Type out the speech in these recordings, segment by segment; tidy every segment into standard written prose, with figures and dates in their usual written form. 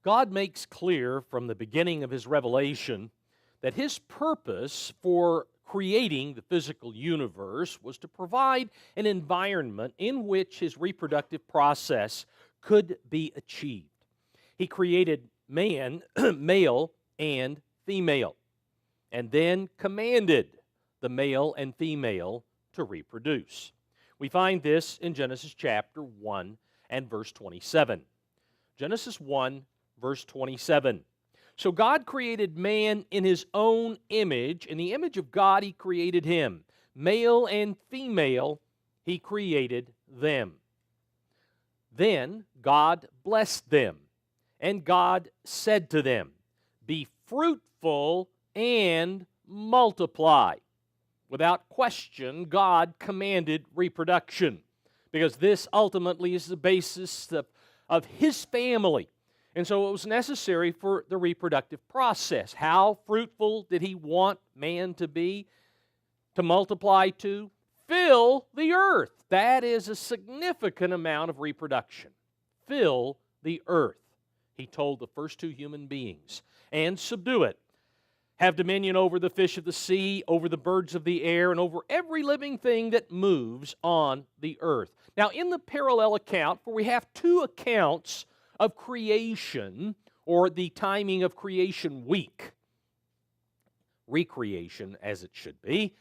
God makes clear from the beginning of His revelation that His purpose for creating the physical universe was to provide an environment in which His reproductive process could be achieved. He created man, male and female, and then commanded the male and female to reproduce. We find this in Genesis chapter 1 and verse 27. Genesis 1, verse 27. So God created man in His own image. In the image of God He created him. Male and female He created them. Then God blessed them, and God said to them, "Be fruitful and multiply." Without question, God commanded reproduction, because this ultimately is the basis of His family. And so it was necessary for the reproductive process. How fruitful did He want man to be, to multiply to? Fill the earth. That is a significant amount of reproduction. Fill the earth, He told the first two human beings, and subdue it. Have dominion over the fish of the sea, over the birds of the air, and over every living thing that moves on the earth. Now, in the parallel account, for we have two accounts of creation, or the timing of creation week, recreation as it should be,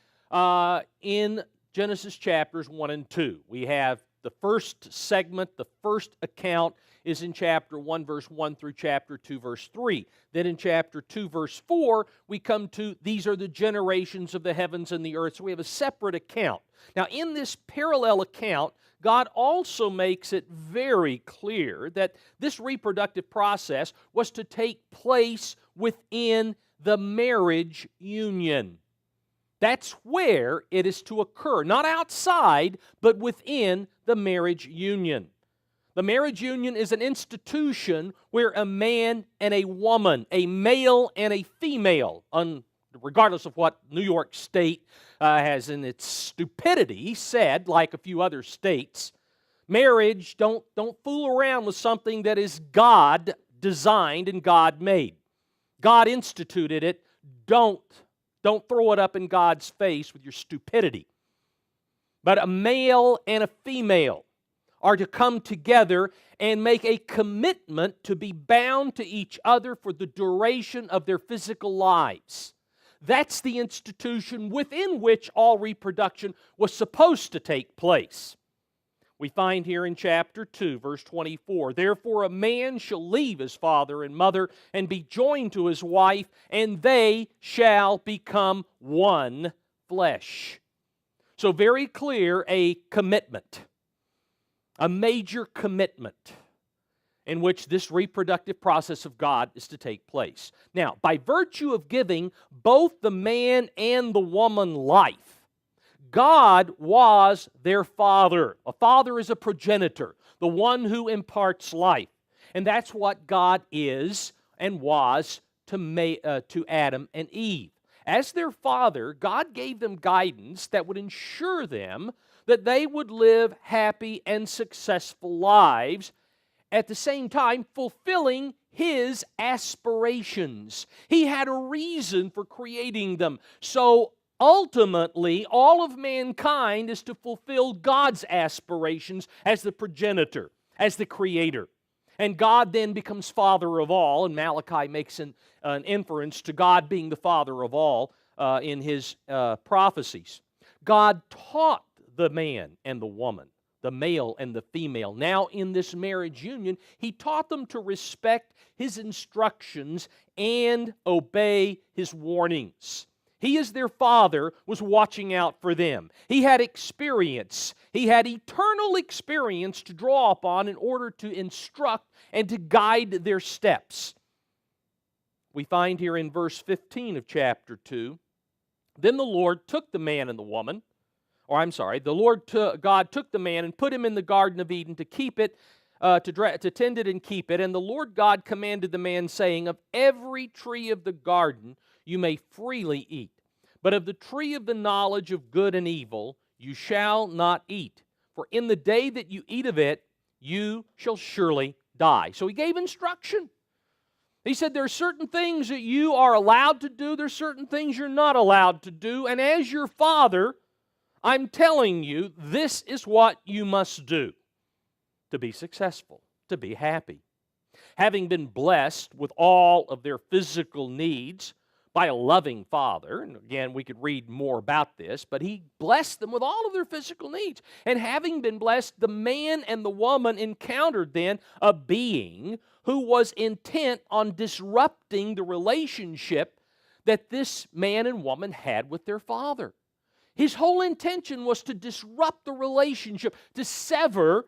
in Genesis chapters 1 and 2. We have the first segment, the first account is in chapter 1, verse 1 through chapter 2, verse 3. Then in chapter 2, verse 4, we come to, these are the generations of the heavens and the earth. So we have a separate account. Now, in this parallel account, God also makes it very clear that this reproductive process was to take place within the marriage union. That's where it is to occur, not outside, but within the marriage union. The marriage union is an institution where a man and a woman, a male and a female, regardless of what New York State has in its stupidity said, like a few other states, marriage, don't fool around with something that is God designed and God made. God instituted it. Don't throw it up in God's face with your stupidity. But a male and a female are to come together and make a commitment to be bound to each other for the duration of their physical lives. That's the institution within which all reproduction was supposed to take place. We find here in chapter 2, verse 24, "Therefore a man shall leave his father and mother and be joined to his wife, and they shall become one flesh." So very clear, a commitment, a major commitment in which this reproductive process of God is to take place. Now, by virtue of giving both the man and the woman life, God was their father. A father is a progenitor, the one who imparts life. And that's what God is and was to Adam and Eve. As their father, God gave them guidance that would ensure them that they would live happy and successful lives, at the same time fulfilling His aspirations. He had a reason for creating them. So ultimately, all of mankind is to fulfill God's aspirations as the progenitor, as the creator. And God then becomes father of all, and Malachi makes an inference to God being the father of all in his prophecies. God taught the man and the woman, the male and the female. Now in this marriage union, He taught them to respect His instructions and obey His warnings. He, as their father, was watching out for them. He had experience. He had eternal experience to draw upon in order to instruct and to guide their steps. We find here in verse 15 of chapter 2, "Then the Lord took the man and the woman," God took the man and put him in the Garden of Eden to keep it, to tend it and keep it. And the Lord God commanded the man, saying, "Of every tree of the garden you may freely eat, but of the tree of the knowledge of good and evil you shall not eat. for in the day that you eat of it, you shall surely die. So he gave instruction. He said there are certain things that you are allowed to do, there are certain things you're not allowed to do, and as your Father, I'm telling you, this is what you must do to be successful, to be happy. Having been blessed with all of their physical needs by a loving Father, and again, we could read more about this, but he blessed them with all of their physical needs. And having been blessed, the man and the woman encountered then a being who was intent on disrupting the relationship that this man and woman had with their father. His whole intention was to disrupt the relationship, to sever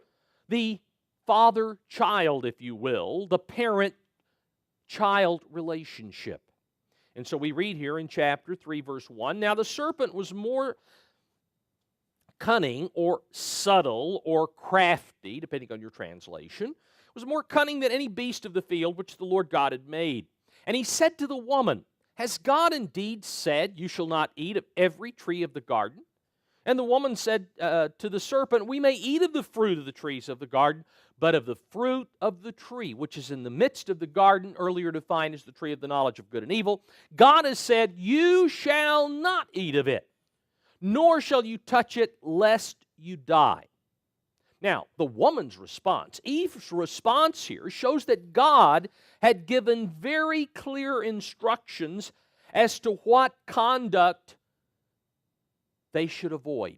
the father-child, if you will, the parent-child relationship. And so we read here in chapter 3, verse 1, now the serpent was more cunning or subtle or crafty, depending on your translation, was more cunning than any beast of the field which the Lord God had made. And he said to the woman, has God indeed said, you shall not eat of every tree of the garden? And the woman said to the serpent, we may eat of the fruit of the trees of the garden, but of the fruit of the tree, which is in the midst of the garden, earlier defined as the tree of the knowledge of good and evil, God has said, you shall not eat of it, nor shall you touch it, lest you die. Now, the woman's response, Eve's response here, shows that God had given very clear instructions as to what conduct they should avoid.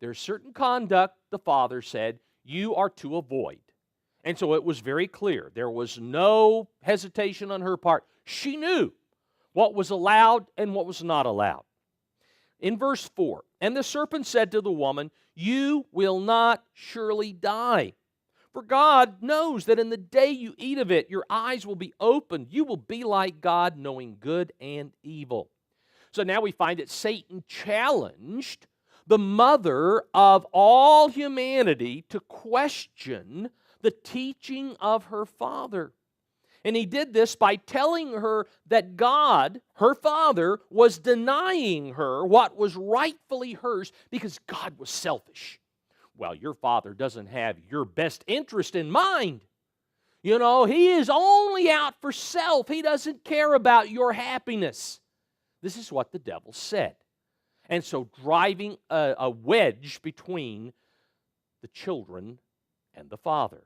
There's certain conduct, the Father said, you are to avoid. And so it was very clear. There was no hesitation on her part. She knew what was allowed and what was not allowed. In verse 4, and the serpent said to the woman, you will not surely die. For God knows that in the day you eat of it, your eyes will be opened. You will be like God, knowing good and evil. So now we find that Satan challenged the mother of all humanity to question the teaching of her father. And he did this by telling her that God, her father, was denying her what was rightfully hers because God was selfish. Well, your father doesn't have your best interest in mind. You know, he is only out for self. He doesn't care about your happiness. This is what the devil said. And so driving a wedge between the children and the father.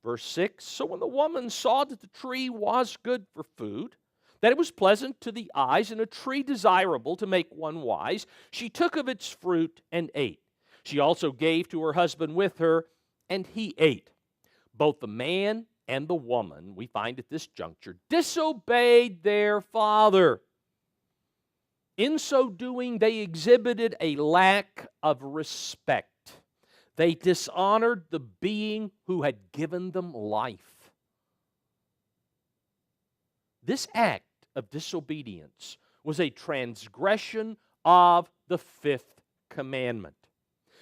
Verse 6, so when the woman saw that the tree was good for food, that it was pleasant to the eyes, and a tree desirable to make one wise, she took of its fruit and ate. She also gave to her husband with her, and he ate. Both the man and the woman, we find at this juncture, disobeyed their father. In so doing, they exhibited a lack of respect. They dishonored the being who had given them life. This act of disobedience was a transgression of the Fifth Commandment.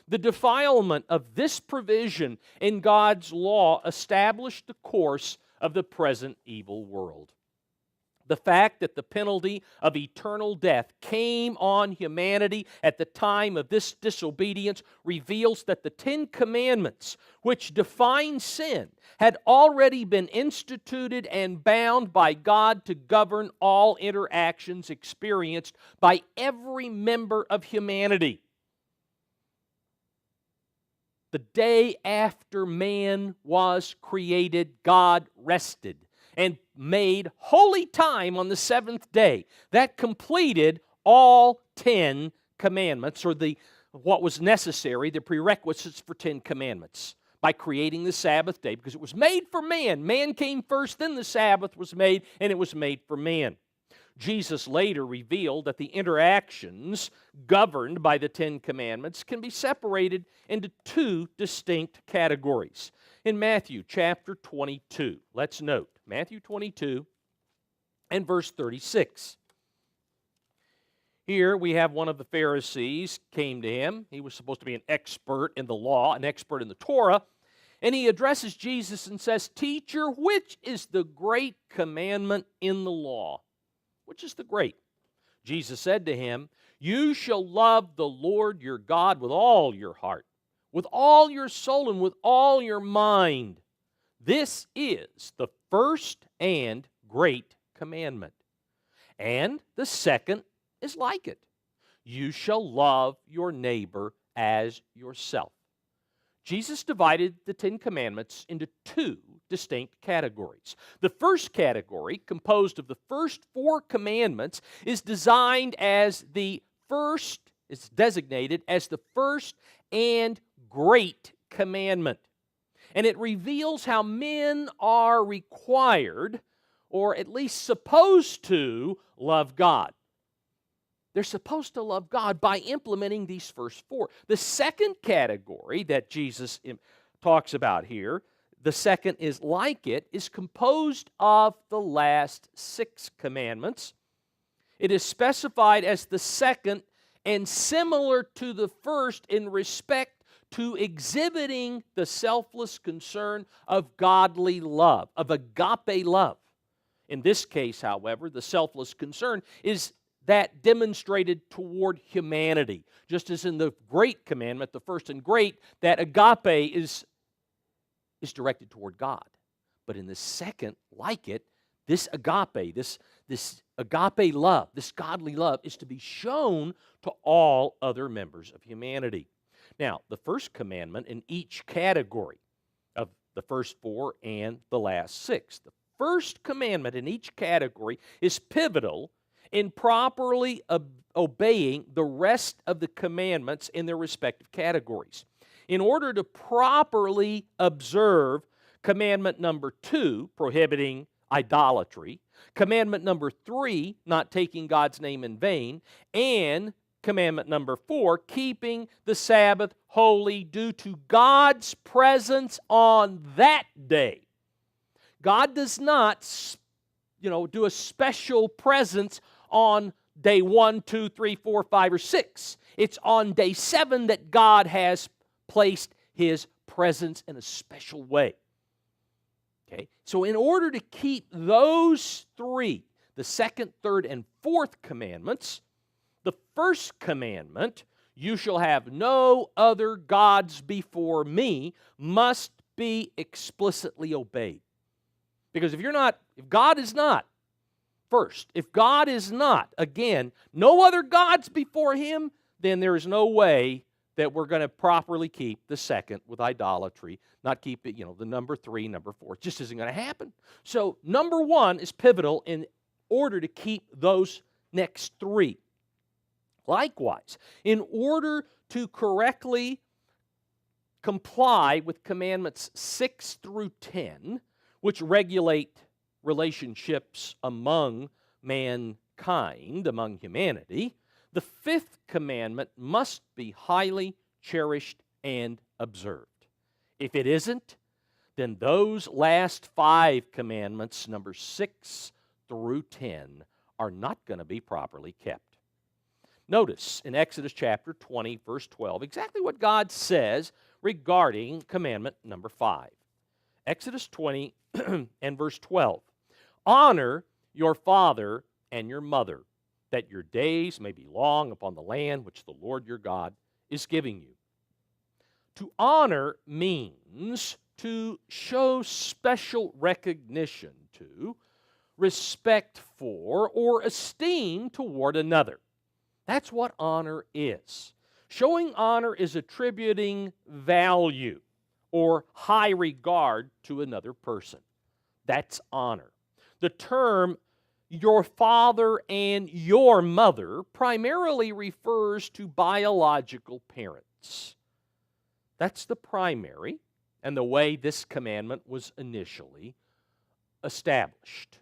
The defilement of this provision in God's law established the course of the present evil world. The fact that the penalty of eternal death came on humanity at the time of this disobedience reveals that the Ten Commandments, which define sin, had already been instituted and bound by God to govern all interactions experienced by every member of humanity. The day after man was created, God rested and made holy time on the seventh day. That completed all 10 commandments, or what was necessary, the prerequisites for 10 commandments, by creating the Sabbath day, because it was made for man. Man came first, then the Sabbath was made, and it was made for man. Jesus later revealed that the interactions governed by the 10 commandments can be separated into two distinct categories. In Matthew chapter 22, let's note, Matthew 22 and verse 36. Here we have one of the Pharisees came to him. He was supposed to be an expert in the law, an expert in the Torah. And he addresses Jesus and says, Teacher, which is the great commandment in the law? Which is the great? Jesus said to him, You shall love the Lord your God with all your heart, with all your soul and with all your mind. This is the first and great commandment. And the second is like it. You shall love your neighbor as yourself. Jesus divided the Ten Commandments into two distinct categories. The first category, composed of the first four commandments, is designated as the first and great commandment. And it reveals how men are required, or at least supposed to, love God. They're supposed to love God by implementing these first four. The second category that Jesus talks about here, the second is like it, is composed of the last six commandments. It is specified as the second and similar to the first in respect to exhibiting the selfless concern of godly love, of agape love. In this case, however, the selfless concern is that demonstrated toward humanity. Just as in the great commandment, the first and great, that agape is directed toward God. But in the second, like it, this agape love, this godly love, is to be shown to all other members of humanity. Now, the first commandment in each category of the first four and the last six, the first commandment in each category is pivotal in properly obeying the rest of the commandments in their respective categories. In order to properly observe commandment number 2, prohibiting idolatry, commandment number 3, not taking God's name in vain, and commandment number 4, keeping the Sabbath holy due to God's presence on that day. God does not, do a special presence on day 1, 2, 3, 4, 5, or 6. It's on day 7 that God has placed His presence in a special way. Okay? So in order to keep those three, the second, third, and fourth commandments, the first commandment, you shall have no other gods before me, must be explicitly obeyed. Because if God is not, first, if God is not, again, no other gods before Him, then there is no way that we're going to properly keep the second with idolatry, not keep it, the number 3, number 4. It just isn't going to happen. So number 1 is pivotal in order to keep those next 3. Likewise, in order to correctly comply with commandments 6 through 10, which regulate relationships among mankind, among humanity, the fifth commandment must be highly cherished and observed. If it isn't, then those last 5 commandments, number 6 through 10, are not going to be properly kept. Notice in Exodus chapter 20, verse 12, exactly what God says regarding commandment number 5. Exodus 20 and verse 12. Honor your father and your mother, that your days may be long upon the land which the Lord your God is giving you. To honor means to show special recognition to, respect for, or esteem toward another. That's what honor is. Showing honor is attributing value or high regard to another person. That's honor. The term your father and your mother primarily refers to biological parents. That's the primary and the way this commandment was initially established,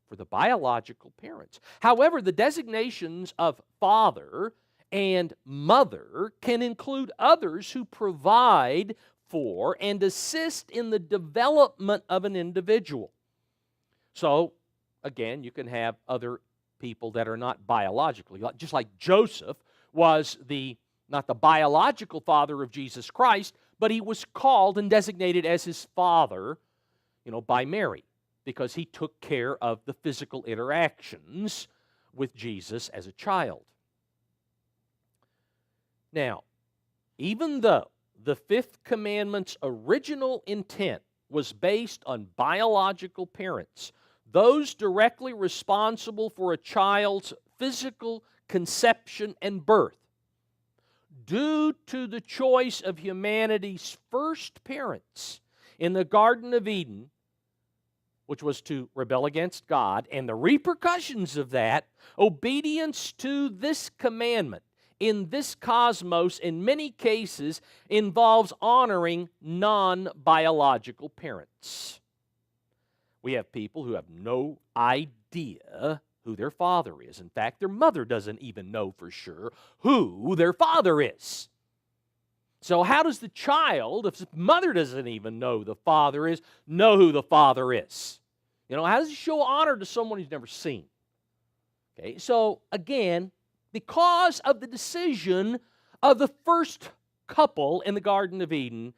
for the biological parents. However, the designations of father and mother can include others who provide for and assist in the development of an individual. So, again, you can have other people that are not biologically, just like Joseph was not the biological father of Jesus Christ, but he was called and designated as his father, by Mary, because he took care of the physical interactions with Jesus as a child. Now, even though the Fifth Commandment's original intent was based on biological parents, those directly responsible for a child's physical conception and birth. Due to the choice of humanity's first parents in the Garden of Eden, which was to rebel against God, and the repercussions of that, obedience to this commandment in this cosmos, in many cases, involves honoring non-biological parents. We have people who have no idea who their father is. In fact, their mother doesn't even know for sure who their father is. So how does the child, if his mother doesn't even know the father is, know who the father is? You know, how does he show honor to someone he's never seen? Okay, so again, because of the decision of the first couple in the Garden of Eden,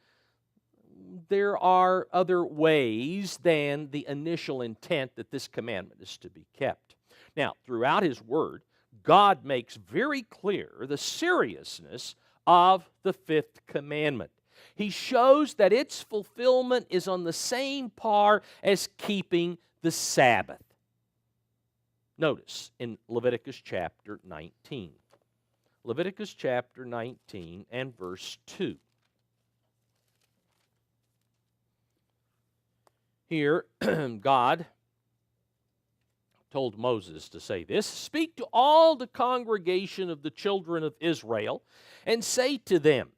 there are other ways than the initial intent that this commandment is to be kept. Now, throughout His Word, God makes very clear the seriousness of the Fifth Commandment. He shows that its fulfillment is on the same par as keeping the Sabbath. Notice in Leviticus chapter 19. Leviticus chapter 19 and verse 2. Here, God told Moses to say this, "Speak to all the congregation of the children of Israel, and say to them,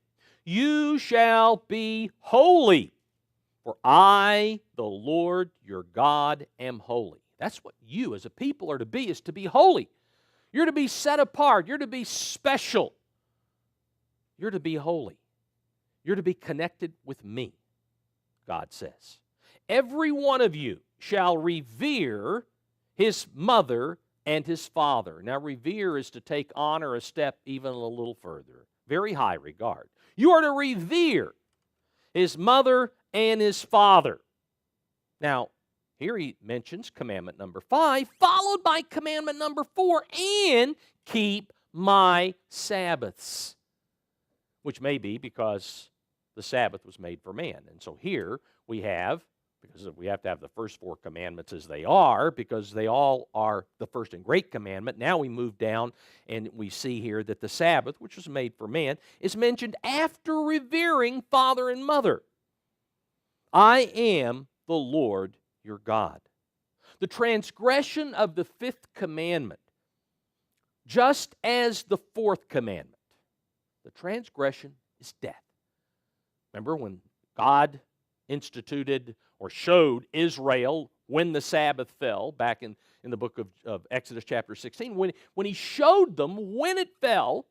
You shall be holy, for I, the Lord your God, am holy." That's what you as a people are to be, is to be holy. You're to be set apart. You're to be special. You're to be holy. You're to be connected with me, God says. Every one of you shall revere his mother and his father. Now, revere is to take honor a step even a little further. Very high regard. You are to revere his mother and his father. Now, here he mentions commandment number 5, followed by commandment number 4, and keep my Sabbaths, which may be because the Sabbath was made for man. And so here we have, because we have to have the first 4 commandments as they are, because they all are the first and great commandment. Now we move down and we see here that the Sabbath, which was made for man, is mentioned after revering father and mother. I am the Lord your God. The transgression of the 5th commandment, just as the 4th commandment, the transgression is death. Remember when God instituted or showed Israel when the Sabbath fell, back in the book of Exodus chapter 16, when he showed them when it fell,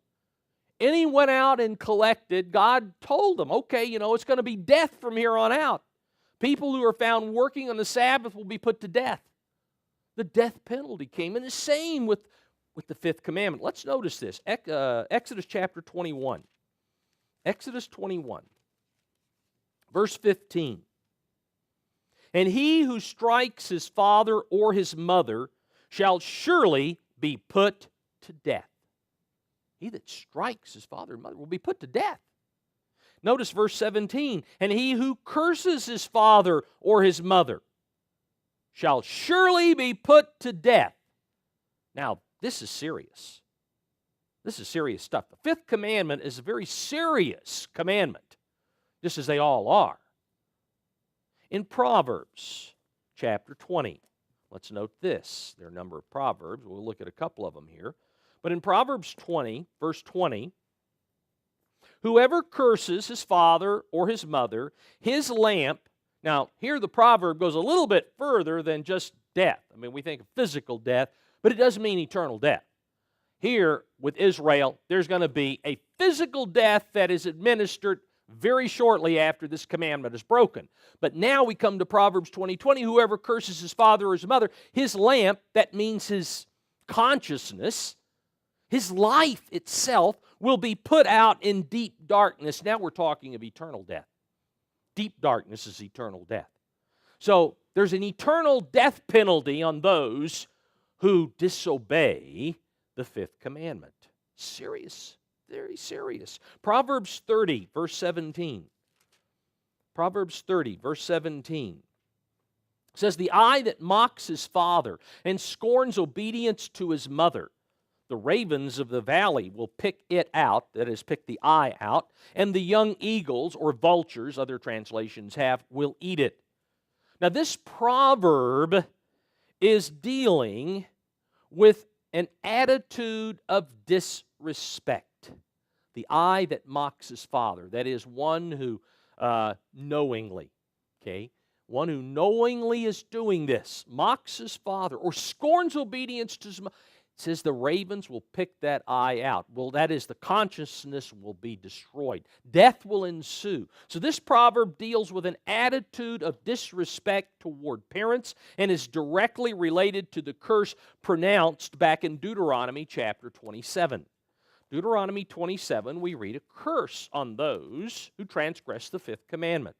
and he went out and collected, God told them, okay, it's going to be death from here on out. People who are found working on the Sabbath will be put to death. The death penalty came, and the same with the 5th commandment. Let's notice this. Exodus chapter 21. Exodus 21, verse 15. And he who strikes his father or his mother shall surely be put to death. He that strikes his father or mother will be put to death. Notice verse 17. And he who curses his father or his mother shall surely be put to death. Now, this is serious. This is serious stuff. The 5th commandment is a very serious commandment, just as they all are. In Proverbs chapter 20, let's note this. There are a number of proverbs. We'll look at a couple of them here. But in Proverbs 20, verse 20, whoever curses his father or his mother, his lamp. Now, here the proverb goes a little bit further than just death. I mean, we think of physical death, but it doesn't mean eternal death. Here with Israel, there's going to be a physical death that is administered very shortly after this commandment is broken. But now we come to Proverbs 20:20, whoever curses his father or his mother, his lamp, that means his consciousness, his life itself, will be put out in deep darkness. Now we're talking of eternal death. Deep darkness is eternal death. So there's an eternal death penalty on those who disobey the 5th commandment. Serious very serious. Proverbs 30, verse 17. Proverbs 30, verse 17. It says, the eye that mocks his father and scorns obedience to his mother, the ravens of the valley will pick it out, that is, pick the eye out, and the young eagles, or vultures, other translations have, will eat it. Now, this proverb is dealing with an attitude of disrespect. The eye that mocks his father, that is, one who knowingly, one who knowingly is doing this, mocks his father, or scorns obedience to his mother. It says the ravens will pick that eye out. Well, that is, the consciousness will be destroyed. Death will ensue. So this proverb deals with an attitude of disrespect toward parents and is directly related to the curse pronounced back in Deuteronomy chapter 27. Deuteronomy 27, we read a curse on those who transgress the fifth commandment.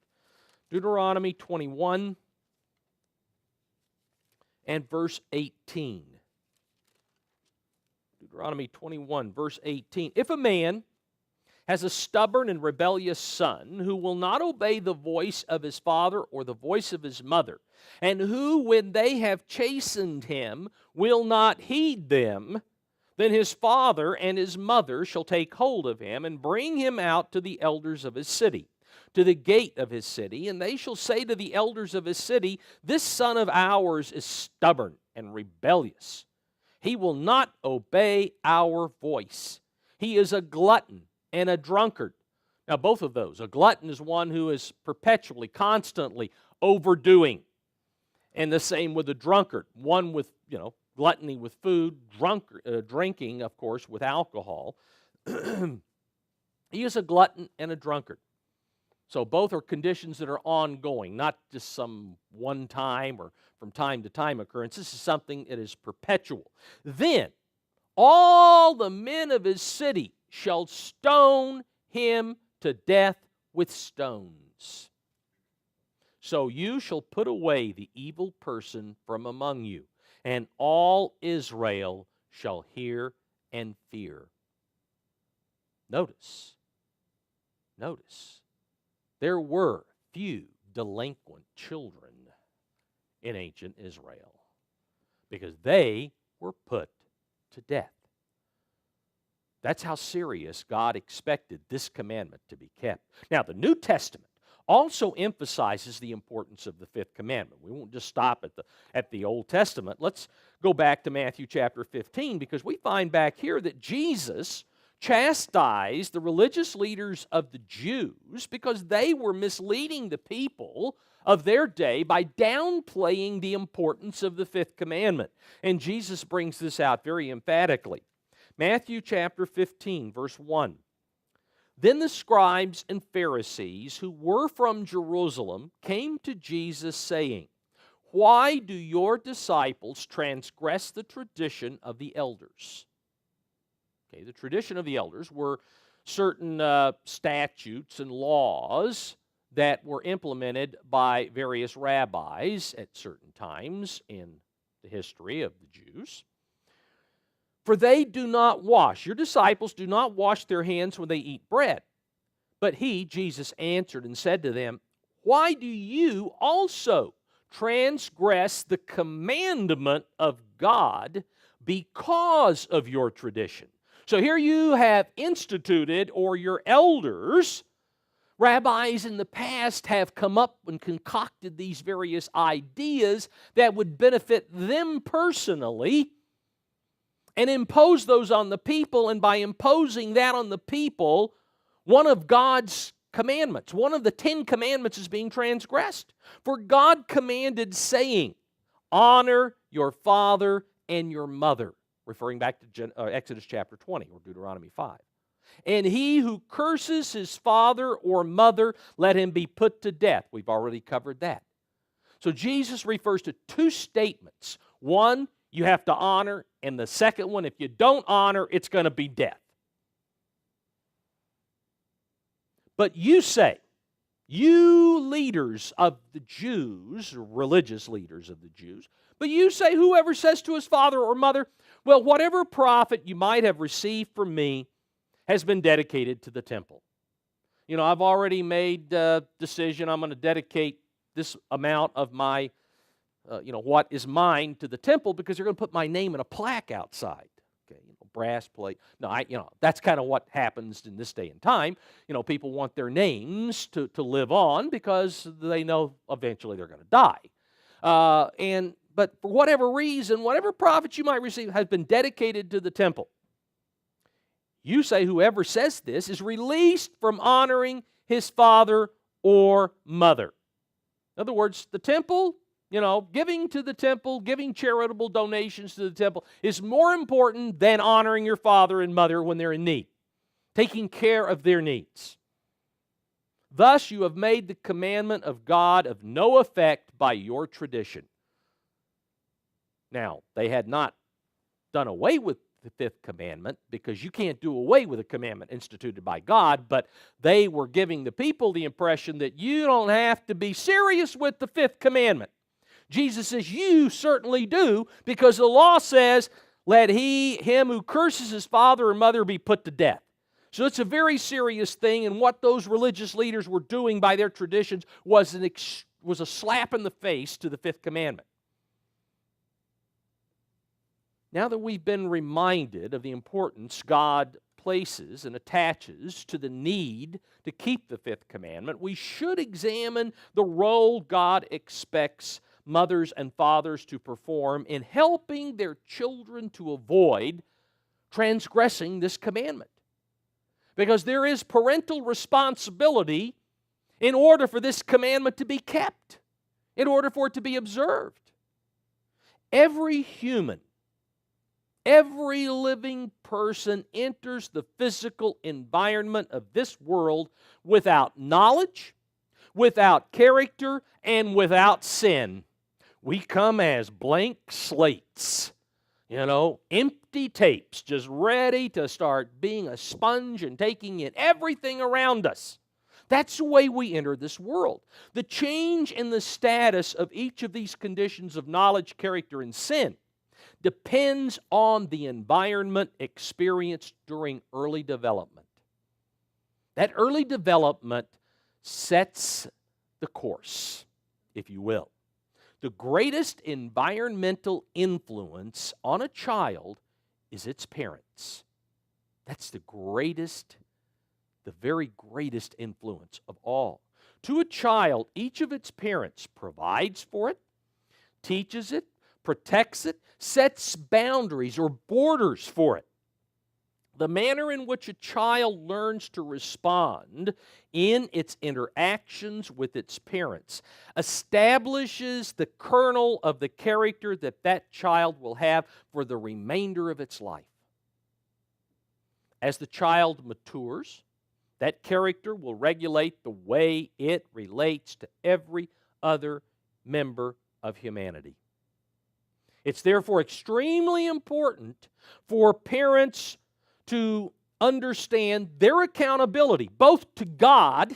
Deuteronomy 21 and verse 18. Deuteronomy 21, verse 18. If a man has a stubborn and rebellious son who will not obey the voice of his father or the voice of his mother, and who, when they have chastened him, will not heed them, then his father and his mother shall take hold of him and bring him out to the elders of his city, to the gate of his city, and they shall say to the elders of his city, this son of ours is stubborn and rebellious. He will not obey our voice. He is a glutton and a drunkard. Now, both of those. A glutton is one who is perpetually, constantly overdoing. And the same with a drunkard. One with, gluttony with food, drinking, of course, with alcohol. He is a glutton and a drunkard. So both are conditions that are ongoing, not just some one time or from time to time occurrence. This is something that is perpetual. Then all the men of his city shall stone him to death with stones. So you shall put away the evil person from among you, and all Israel shall hear and fear. Notice. There were few delinquent children in ancient Israel because they were put to death. That's how serious God expected this commandment to be kept. Now, the New Testament also emphasizes the importance of the fifth commandment. We won't just stop at the Old Testament. Let's go back to Matthew chapter 15, because we find back here that Jesus chastised the religious leaders of the Jews because they were misleading the people of their day by downplaying the importance of the fifth commandment. And Jesus brings this out very emphatically. Matthew chapter 15, verse 1. Then the scribes and Pharisees who were from Jerusalem came to Jesus saying, why do your disciples transgress the tradition of the elders? Okay, the tradition of the elders were certain statutes and laws that were implemented by various rabbis at certain times in the history of the Jews. For they do not wash, your disciples do not wash their hands when they eat bread. But he, Jesus, answered and said to them, why do you also transgress the commandment of God because of your tradition? So here you have instituted, or your elders, rabbis in the past have come up and concocted these various ideas that would benefit them personally and impose those on the people, and by imposing that on the people, one of God's commandments, one of the 10 commandments is being transgressed. For God commanded, saying, honor your father and your mother, referring back to Exodus chapter 20 or Deuteronomy 5. And he who curses his father or mother, let him be put to death. We've already covered that. So Jesus refers to two statements. One, you have to honor, and the second one, if you don't honor, it's going to be death. But you say, you leaders of the Jews, religious leaders of the Jews, but you say, whoever says to his father or mother, well, whatever profit you might have received from me, has been dedicated to the temple. You know, I've already made a decision. I'm going to dedicate this amount of my, what is mine to the temple, because they're going to put my name in a plaque outside. Okay, brass plate. No, that's kind of what happens in this day and time. People want their names to live on because they know eventually they're going to die. But for whatever reason, whatever profits you might receive has been dedicated to the temple. You say whoever says this is released from honoring his father or mother. In other words, the temple, giving to the temple, giving charitable donations to the temple is more important than honoring your father and mother when they're in need, taking care of their needs. Thus, you have made the commandment of God of no effect by your tradition. Now, they had not done away with the fifth commandment, because you can't do away with a commandment instituted by God, but they were giving the people the impression that you don't have to be serious with the fifth commandment. Jesus says you certainly do, because the law says, let him who curses his father or mother be put to death. So it's a very serious thing, and what those religious leaders were doing by their traditions was a slap in the face to the fifth commandment. Now that we've been reminded of the importance God places and attaches to the need to keep the fifth commandment, we should examine the role God expects mothers and fathers to perform in helping their children to avoid transgressing this commandment. Because there is parental responsibility in order for this commandment to be kept, in order for it to be observed. Every human, every living person enters the physical environment of this world without knowledge, without character, and without sin. We come as blank slates, empty tapes, just ready to start being a sponge and taking in everything around us. That's the way we enter this world. The change in the status of each of these conditions of knowledge, character, and sin depends on the environment experienced during early development. That early development sets the course, if you will. The greatest environmental influence on a child is its parents. That's the very greatest influence of all. To a child, each of its parents provides for it, teaches it, protects it, sets boundaries or borders for it. The manner in which a child learns to respond in its interactions with its parents establishes the kernel of the character that child will have for the remainder of its life. As the child matures, that character will regulate the way it relates to every other member of humanity. It's therefore extremely important for parents to understand their accountability, both to God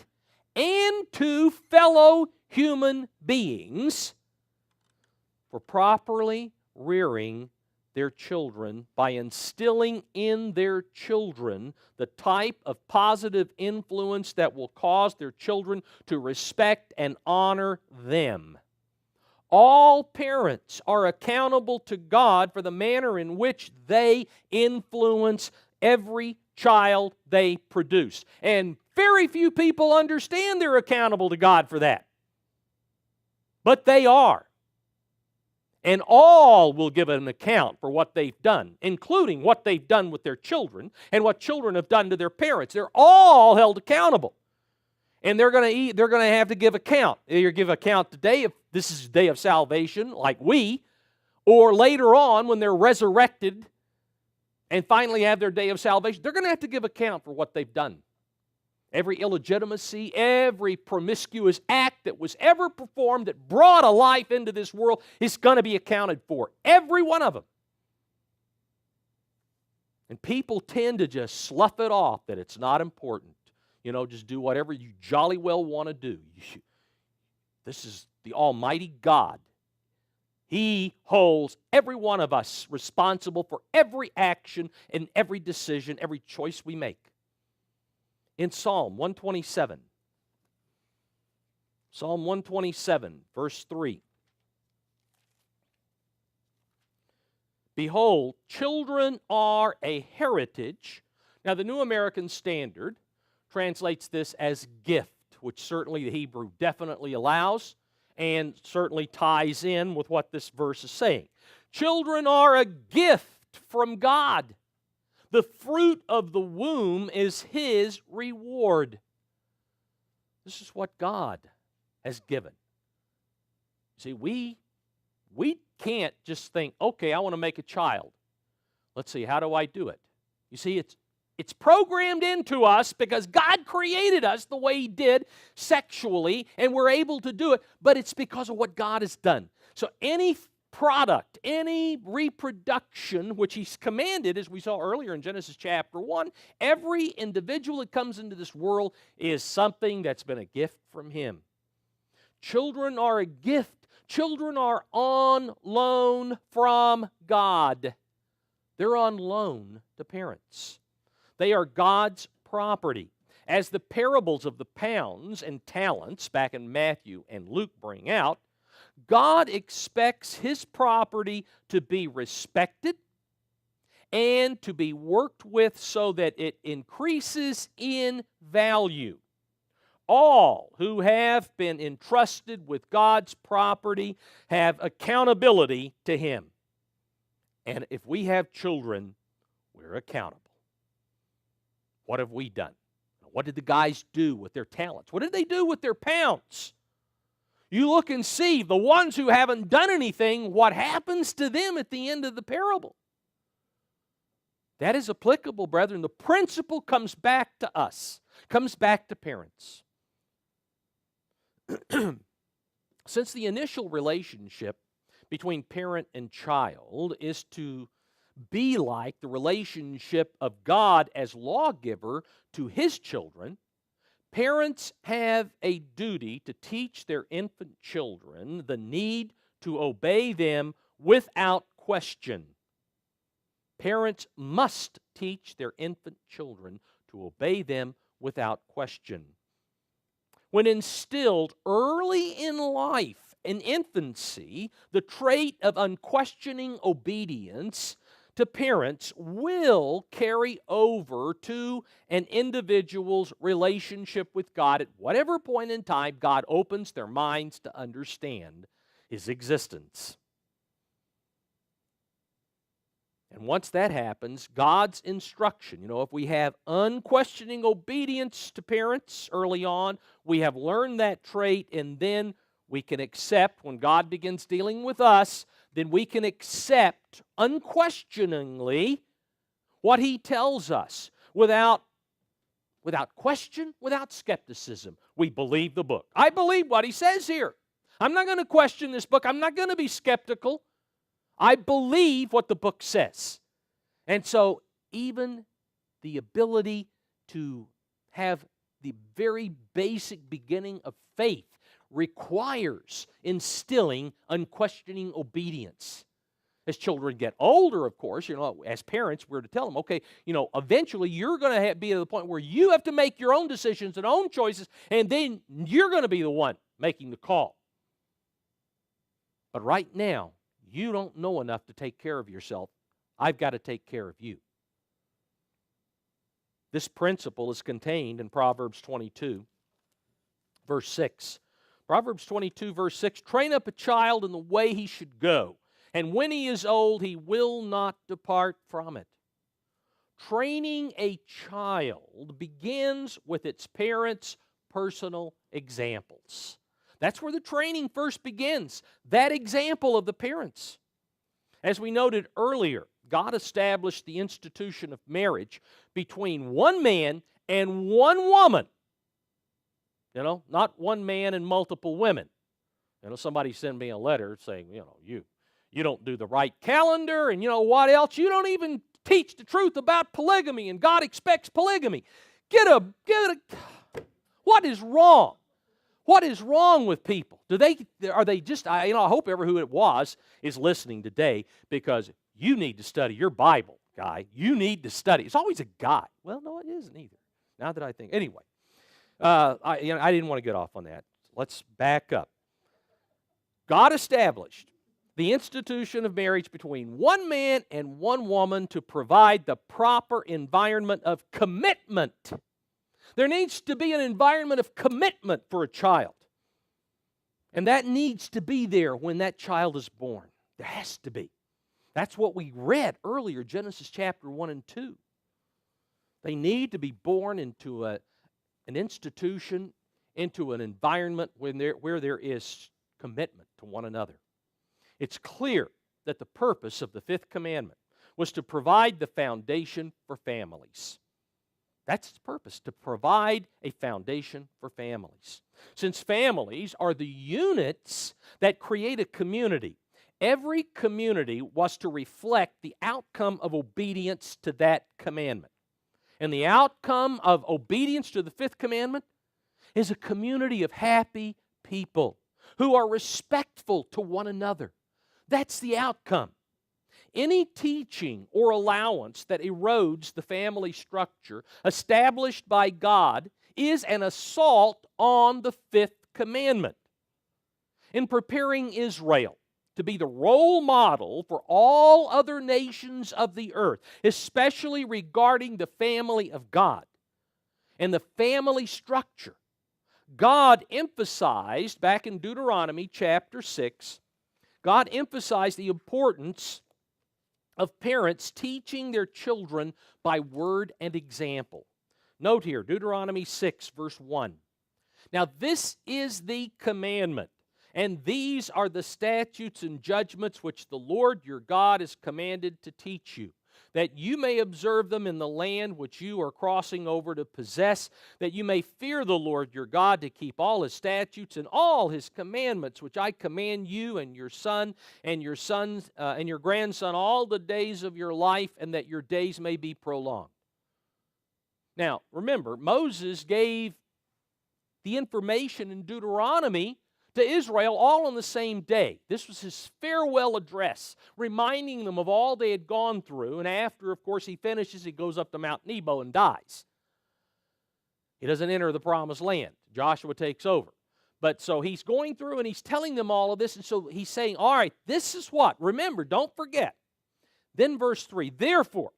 and to fellow human beings, for properly rearing their children by instilling in their children the type of positive influence that will cause their children to respect and honor them. All parents are accountable to God for the manner in which they influence every child they produce. And very few people understand they're accountable to God for that. But they are. And all will give an account for what they've done, including what they've done with their children and what children have done to their parents. They're all held accountable. And they're going to have to give account. Either give account today if this is the day of salvation, like we, or later on when they're resurrected and finally have their day of salvation. They're going to have to give account for what they've done. Every illegitimacy, every promiscuous act that was ever performed that brought a life into this world is going to be accounted for. Every one of them. And people tend to just slough it off that it's not important. Just do whatever you jolly well want to do. This is the Almighty God. He holds every one of us responsible for every action and every decision, every choice we make. in Psalm 127. Psalm 127, verse 3. Behold, children are a heritage. Now, the New American Standard translates this as gift, which certainly the Hebrew definitely allows and certainly ties in with what this verse is saying. Children are a gift from God. The fruit of the womb is His reward. This is what God has given. See, we can't just think, okay, I want to make a child. Let's see, how do I do it? You see, it's programmed into us because God created us the way He did sexually, and we're able to do it, but it's because of what God has done. So any product, any reproduction, which He's commanded, as we saw earlier in Genesis chapter 1, every individual that comes into this world is something that's been a gift from Him. Children are a gift. Children are on loan from God. They're on loan to parents. They are God's property. As the parables of the pounds and talents back in Matthew and Luke bring out, God expects His property to be respected and to be worked with so that it increases in value. All who have been entrusted with God's property have accountability to Him. And if we have children, we're accountable. What have we done? What did the guys do with their talents? What did they do with their pounds? You look and see the ones who haven't done anything, what happens to them at the end of the parable. That is applicable, brethren. The principle comes back to us, comes back to parents. Since the initial relationship between parent and child is to be like the relationship of God as lawgiver to His children, parents have a duty to teach their infant children the need to obey them without question. Parents must teach their infant children to obey them without question. When instilled early in life, in infancy, the trait of unquestioning obedience to parents will carry over to an individual's relationship with God at whatever point in time God opens their minds to understand His existence. And once that happens, God's instruction, if we have unquestioning obedience to parents early on, we have learned that trait, and then we can accept, when God begins dealing with us, then we can accept unquestioningly what He tells us without question, without skepticism. We believe the book. I believe what He says here. I'm not going to question this book. I'm not going to be skeptical. I believe what the book says. And so even the ability to have the very basic beginning of faith requires instilling unquestioning obedience. As children get older, of course, as parents, we're to tell them, okay, eventually you're going to be at the point where you have to make your own decisions and own choices, and then you're going to be the one making the call. But right now, you don't know enough to take care of yourself. I've got to take care of you. This principle is contained in Proverbs 22, verse 6. Proverbs 22, verse 6, train up a child in the way he should go, and when he is old, he will not depart from it. Training a child begins with its parents' personal examples. That's where the training first begins, that example of the parents. As we noted earlier, God established the institution of marriage between one man and one woman. Not one man and multiple women. Somebody sent me a letter saying, you don't do the right calendar, and what else? You don't even teach the truth about polygamy, and God expects polygamy. What is wrong? What is wrong with people? Are they just, I hope who it was is listening today, because you need to study your Bible, guy. You need to study. It's always a guy. Well, no, it isn't either. Now that I think, anyway, I didn't want to get off on that. Let's back up. God established the institution of marriage between one man and one woman to provide the proper environment of commitment. There needs to be an environment of commitment for a child. And that needs to be there when that child is born. There has to be. That's what we read earlier, Genesis chapter 1 and 2. They need to be born into an institution, into an environment where there is commitment to one another. It's clear that the purpose of the Fifth Commandment was to provide the foundation for families. That's its purpose, to provide a foundation for families. Since families are the units that create a community, every community was to reflect the outcome of obedience to that commandment. And the outcome of obedience to the Fifth Commandment is a community of happy people who are respectful to one another. That's the outcome. Any teaching or allowance that erodes the family structure established by God is an assault on the Fifth Commandment. In preparing Israel to be the role model for all other nations of the earth, especially regarding the family of God and the family structure, God emphasized, back in Deuteronomy chapter 6, God emphasized the importance of parents teaching their children by word and example. Note here, Deuteronomy 6, verse 1. Now this is the commandment, and these are the statutes and judgments which the Lord your God has commanded to teach you, that you may observe them in the land which you are crossing over to possess, that you may fear the Lord your God to keep all His statutes and all His commandments, which I command you and your son and your sons and your grandson all the days of your life, and that your days may be prolonged. Now, remember, Moses gave the information in Deuteronomy to Israel all on the same day. This was his farewell address, reminding them of all they had gone through. And after, of course, he finishes, he goes up to Mount Nebo and dies. He doesn't enter the promised land. Joshua takes over. But so he's going through and he's telling them all of this. And so he's saying, all right, this is what. Remember, don't forget. Then verse 3, therefore,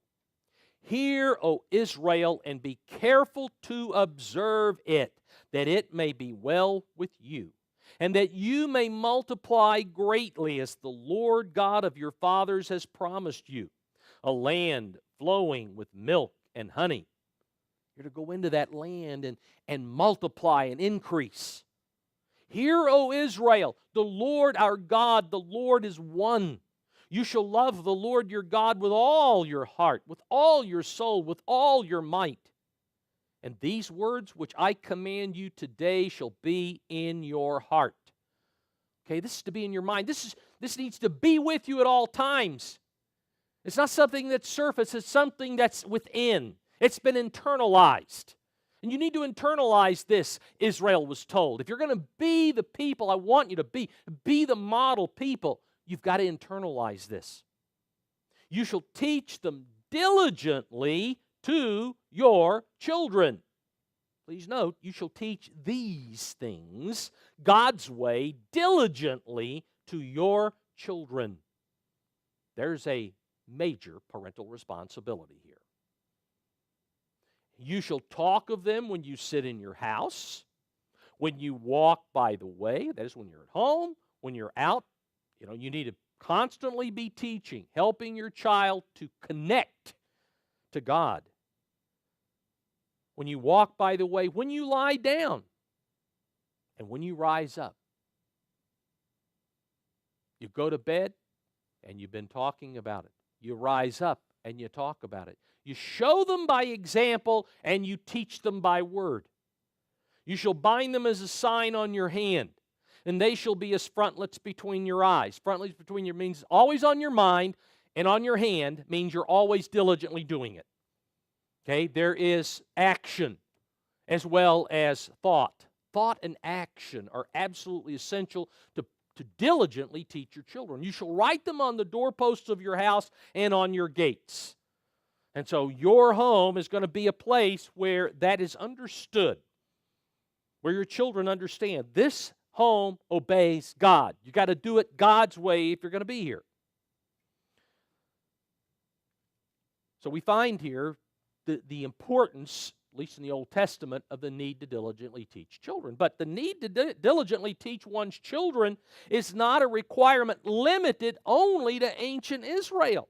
hear, O Israel, and be careful to observe it, that it may be well with you, and that you may multiply greatly as the Lord God of your fathers has promised you, a land flowing with milk and honey. You're to go into that land and multiply and increase. Hear, O Israel, the Lord our God, the Lord is one. You shall love the Lord your God with all your heart, with all your soul, with all your might. And these words which I command you today shall be in your heart. Okay, this is to be in your mind. This needs to be with you at all times. It's not something that's surface, it's something that's within. It's been internalized. And you need to internalize this, Israel was told. If you're going to be the people I want you to be the model people, you've got to internalize this. You shall teach them diligently to your children. Please note, you shall teach these things God's way diligently to your children. There's a major parental responsibility here. You shall talk of them when you sit in your house, when you walk by the way, that is when you're at home, when you're out. You need to constantly be teaching, helping your child to connect to God. When you walk by the way, when you lie down, and when you rise up. You go to bed, and you've been talking about it. You rise up, and you talk about it. You show them by example, and you teach them by word. You shall bind them as a sign on your hand, and they shall be as frontlets between your eyes. Frontlets between your means always on your mind, and on your hand means you're always diligently doing it. Okay, there is action as well as thought. Thought and action are absolutely essential to diligently teach your children. You shall write them on the doorposts of your house and on your gates. And so your home is going to be a place where that is understood, where your children understand this home obeys God. You got to do it God's way if you're going to be here. So we find here the importance, at least in the Old Testament, of the need to diligently teach children. But the need to diligently teach one's children is not a requirement limited only to ancient Israel.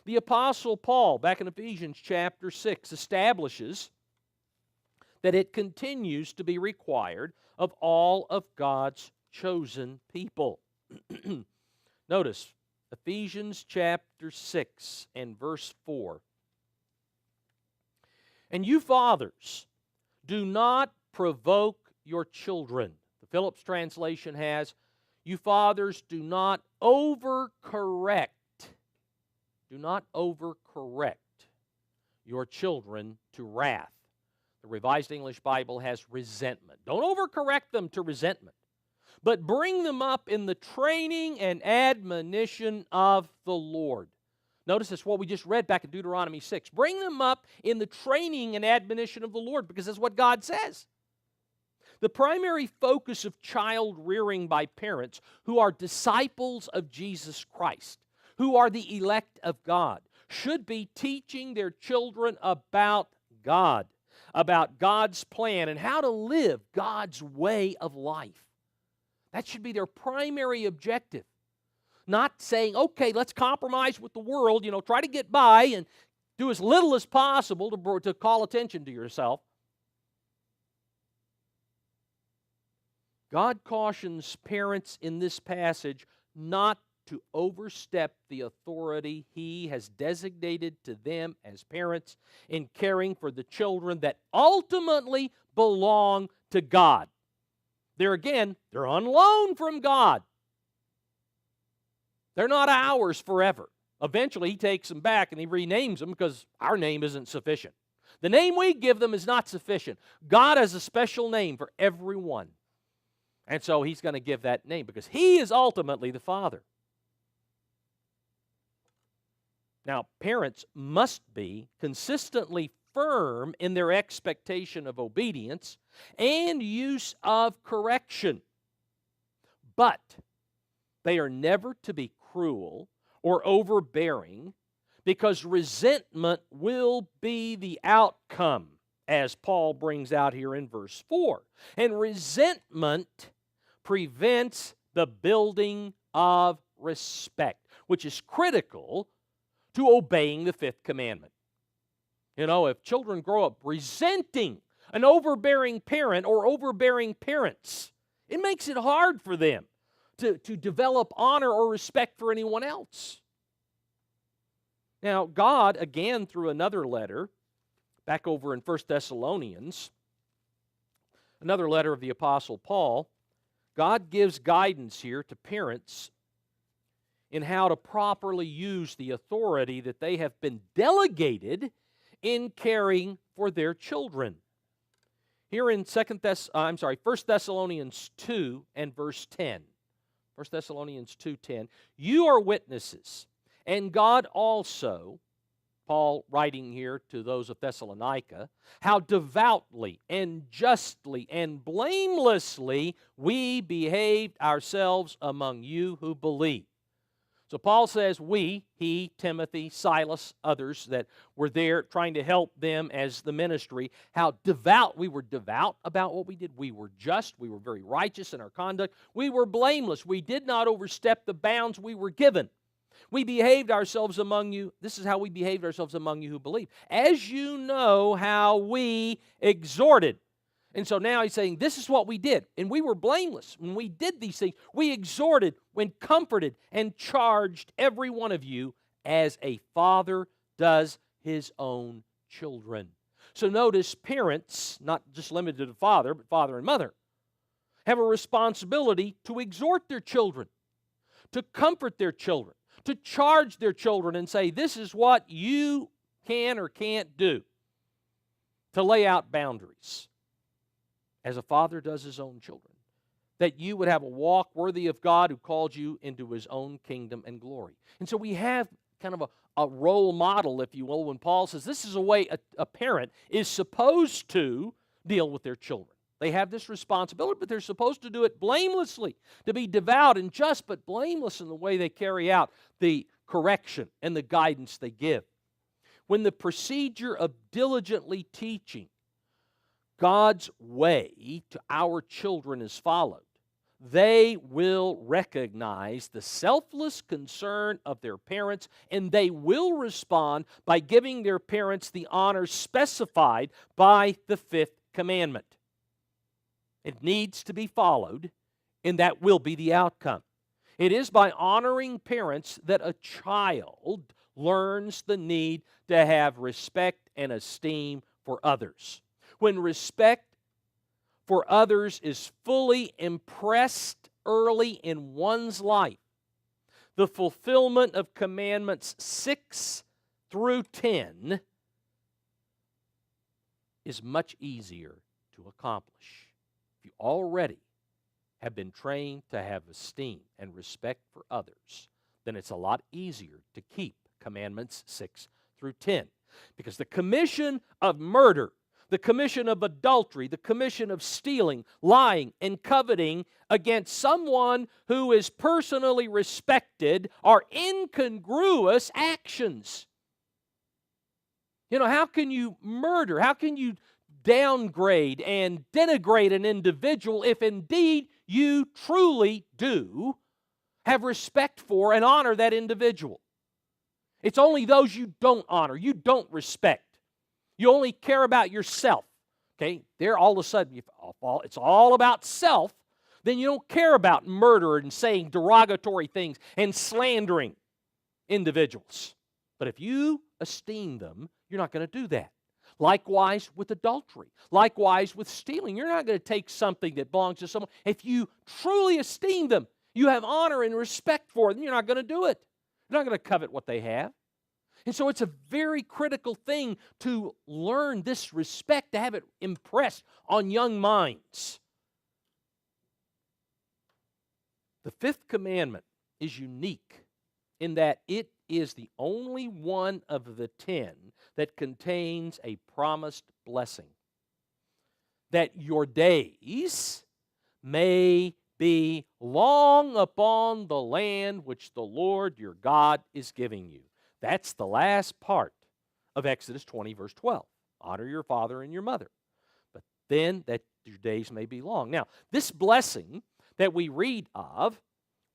The Apostle Paul, back in Ephesians chapter 6, establishes that it continues to be required of all of God's chosen people. Notice, Ephesians chapter 6 and verse 4. And you fathers, do not provoke your children. The Phillips translation has, you fathers, do not overcorrect. Do not overcorrect your children to wrath. The Revised English Bible has resentment. Don't overcorrect them to resentment, but bring them up in the training and admonition of the Lord. Notice that's what we just read back in Deuteronomy 6. Bring them up in the training and admonition of the Lord, because that's what God says. The primary focus of child rearing by parents who are disciples of Jesus Christ, who are the elect of God, should be teaching their children about God, about God's plan, and how to live God's way of life. That should be their primary objective. Not saying, okay, let's compromise with the world, try to get by and do as little as possible to call attention to yourself. God cautions parents in this passage not to overstep the authority He has designated to them as parents in caring for the children that ultimately belong to God. There again, they're on loan from God. They're not ours forever. Eventually, He takes them back and He renames them because our name isn't sufficient. The name we give them is not sufficient. God has a special name for everyone. And so He's going to give that name because He is ultimately the Father. Now, parents must be consistently firm in their expectation of obedience and use of correction. But they are never to be cruel or overbearing, because resentment will be the outcome, as Paul brings out here in verse 4. And resentment prevents the building of respect, which is critical to obeying the Fifth Commandment. If children grow up resenting an overbearing parent or overbearing parents, it makes it hard for them to develop honor or respect for anyone else. Now, God, again, through another letter, back over in 1 Thessalonians, another letter of the Apostle Paul, God gives guidance here to parents in how to properly use the authority that they have been delegated in caring for their children. Here in 1 Thessalonians 2 and verse 10. 1 Thessalonians 2:10, you are witnesses, and God also, Paul writing here to those of Thessalonica, how devoutly and justly and blamelessly we behaved ourselves among you who believe. So Paul says we, he, Timothy, Silas, others that were there trying to help them as the ministry, how devout, we were devout about what we did. We were just, we were very righteous in our conduct. We were blameless. We did not overstep the bounds we were given. We behaved ourselves among you. This is how we behaved ourselves among you who believe. As you know how we exhorted. And so now he's saying, this is what we did. And we were blameless when we did these things. We exhorted, when comforted, and charged every one of you as a father does his own children. So notice parents, not just limited to the father, but father and mother, have a responsibility to exhort their children, to comfort their children, to charge their children and say, this is what you can or can't do, to lay out boundaries, as a father does his own children, that you would have a walk worthy of God who called you into His own kingdom and glory. And so we have kind of a role model, if you will, when Paul says this is a way a parent is supposed to deal with their children. They have this responsibility, but they're supposed to do it blamelessly, to be devout and just, but blameless in the way they carry out the correction and the guidance they give. When the procedure of diligently teaching God's way to our children is followed, they will recognize the selfless concern of their parents, and they will respond by giving their parents the honor specified by the Fifth Commandment. It needs to be followed, and that will be the outcome. It is by honoring parents that a child learns the need to have respect and esteem for others. When respect for others is fully impressed early in one's life, the fulfillment of commandments 6 through 10 is much easier to accomplish. If you already have been trained to have esteem and respect for others, then it's a lot easier to keep commandments 6 through 10. Because the commission of murder, the commission of adultery, the commission of stealing, lying, and coveting against someone who is personally respected are incongruous actions. You know, how can you murder? How can you downgrade and denigrate an individual if indeed you truly do have respect for and honor that individual? It's only those you don't honor, you don't respect. You only care about yourself. Okay? There all of a sudden, it's all about self, then you don't care about murder and saying derogatory things and slandering individuals. But if you esteem them, you're not going to do that. Likewise with adultery. Likewise with stealing. You're not going to take something that belongs to someone. If you truly esteem them, you have honor and respect for them, you're not going to do it. You're not going to covet what they have. And so it's a very critical thing to learn this respect, to have it impressed on young minds. The Fifth Commandment is unique in that it is the only one of the 10 that contains a promised blessing. That your days may be long upon the land which the Lord your God is giving you. That's the last part of Exodus 20, verse 12. Honor your father and your mother. But then that your days may be long. Now, this blessing that we read of,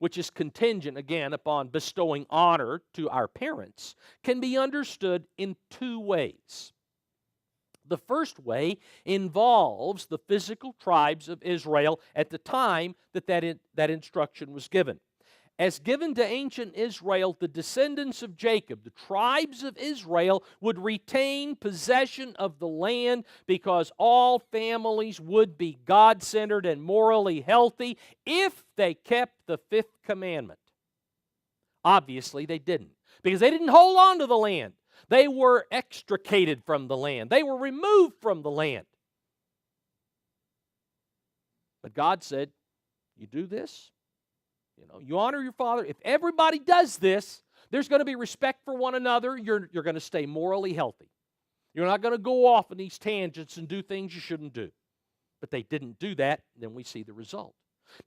which is contingent, again, upon bestowing honor to our parents, can be understood in two ways. The first way involves the physical tribes of Israel at the time that instruction was given. As given to ancient Israel, the descendants of Jacob, the tribes of Israel, would retain possession of the land because all families would be God-centered and morally healthy if they kept the Fifth Commandment. Obviously, they didn't, because they didn't hold on to the land. They were extricated from the land. They were removed from the land. But God said, you do this, you honor your father. If everybody does this, there's going to be respect for one another. You're going to stay morally healthy. You're not going to go off in these tangents and do things you shouldn't do. But they didn't do that, and then we see the result.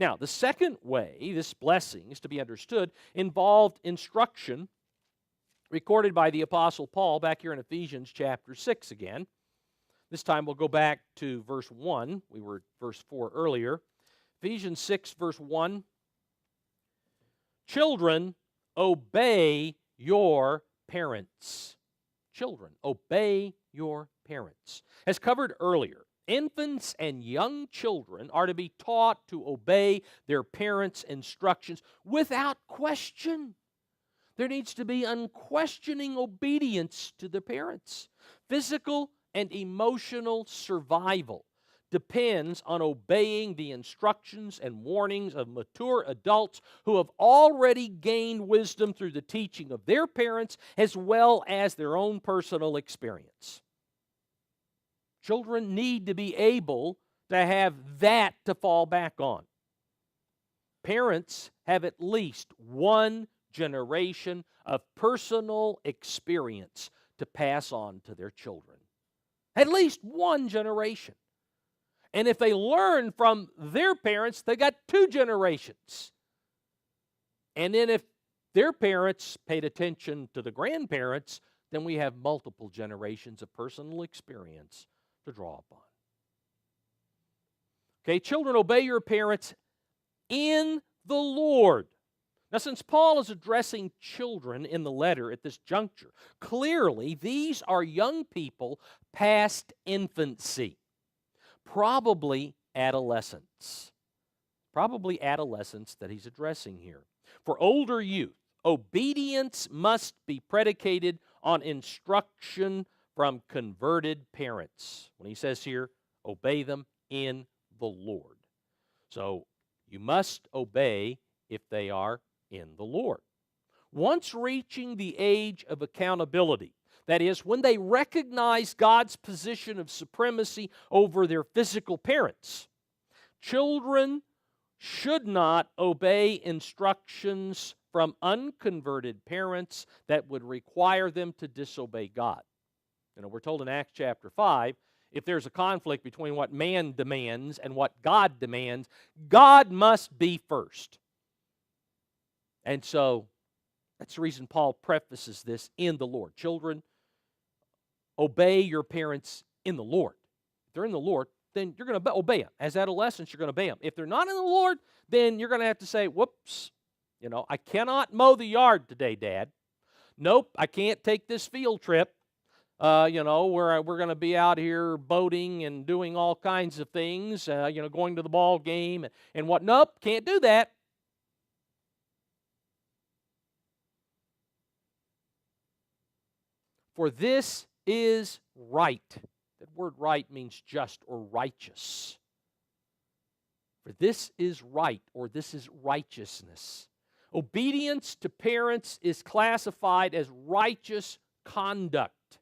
Now, the second way this blessing is to be understood involved instruction recorded by the Apostle Paul back here in Ephesians chapter 6 again. This time we'll go back to verse 1. We were at verse 4 earlier. Ephesians 6, verse 1. Children, obey your parents. Children, obey your parents. As covered earlier, infants and young children are to be taught to obey their parents' instructions without question. There needs to be unquestioning obedience to the parents. Physical and emotional survival depends on obeying the instructions and warnings of mature adults who have already gained wisdom through the teaching of their parents as well as their own personal experience. Children need to be able to have that to fall back on. Parents have at least one generation of personal experience to pass on to their children. At least one generation. And if they learn from their parents, they got 2 generations. And then if their parents paid attention to the grandparents, then we have multiple generations of personal experience to draw upon. Okay, children, obey your parents in the Lord. Now, since Paul is addressing children in the letter at this juncture, clearly these are young people past infancy, probably adolescents. Probably adolescents that he's addressing here. For older youth, obedience must be predicated on instruction from converted parents. When he says here, obey them in the Lord. So you must obey if they are in the Lord. Once reaching the age of accountability, that is, when they recognize God's position of supremacy over their physical parents, children should not obey instructions from unconverted parents that would require them to disobey God. You know, we're told in Acts chapter 5, if there's a conflict between what man demands and what God demands, God must be first. And so that's the reason Paul prefaces this in the Lord. Children, obey your parents in the Lord. If they're in the Lord, then you're going to obey them. As adolescents, you're going to obey them. If they're not in the Lord, then you're going to have to say, whoops, I cannot mow the yard today, Dad. Nope, I can't take this field trip, where we're going to be out here boating and doing all kinds of things, going to the ball game and what. Nope, can't do that. For this is right. That word right means just or righteous. For this is right, or this is righteousness. Obedience to parents is classified as righteous conduct.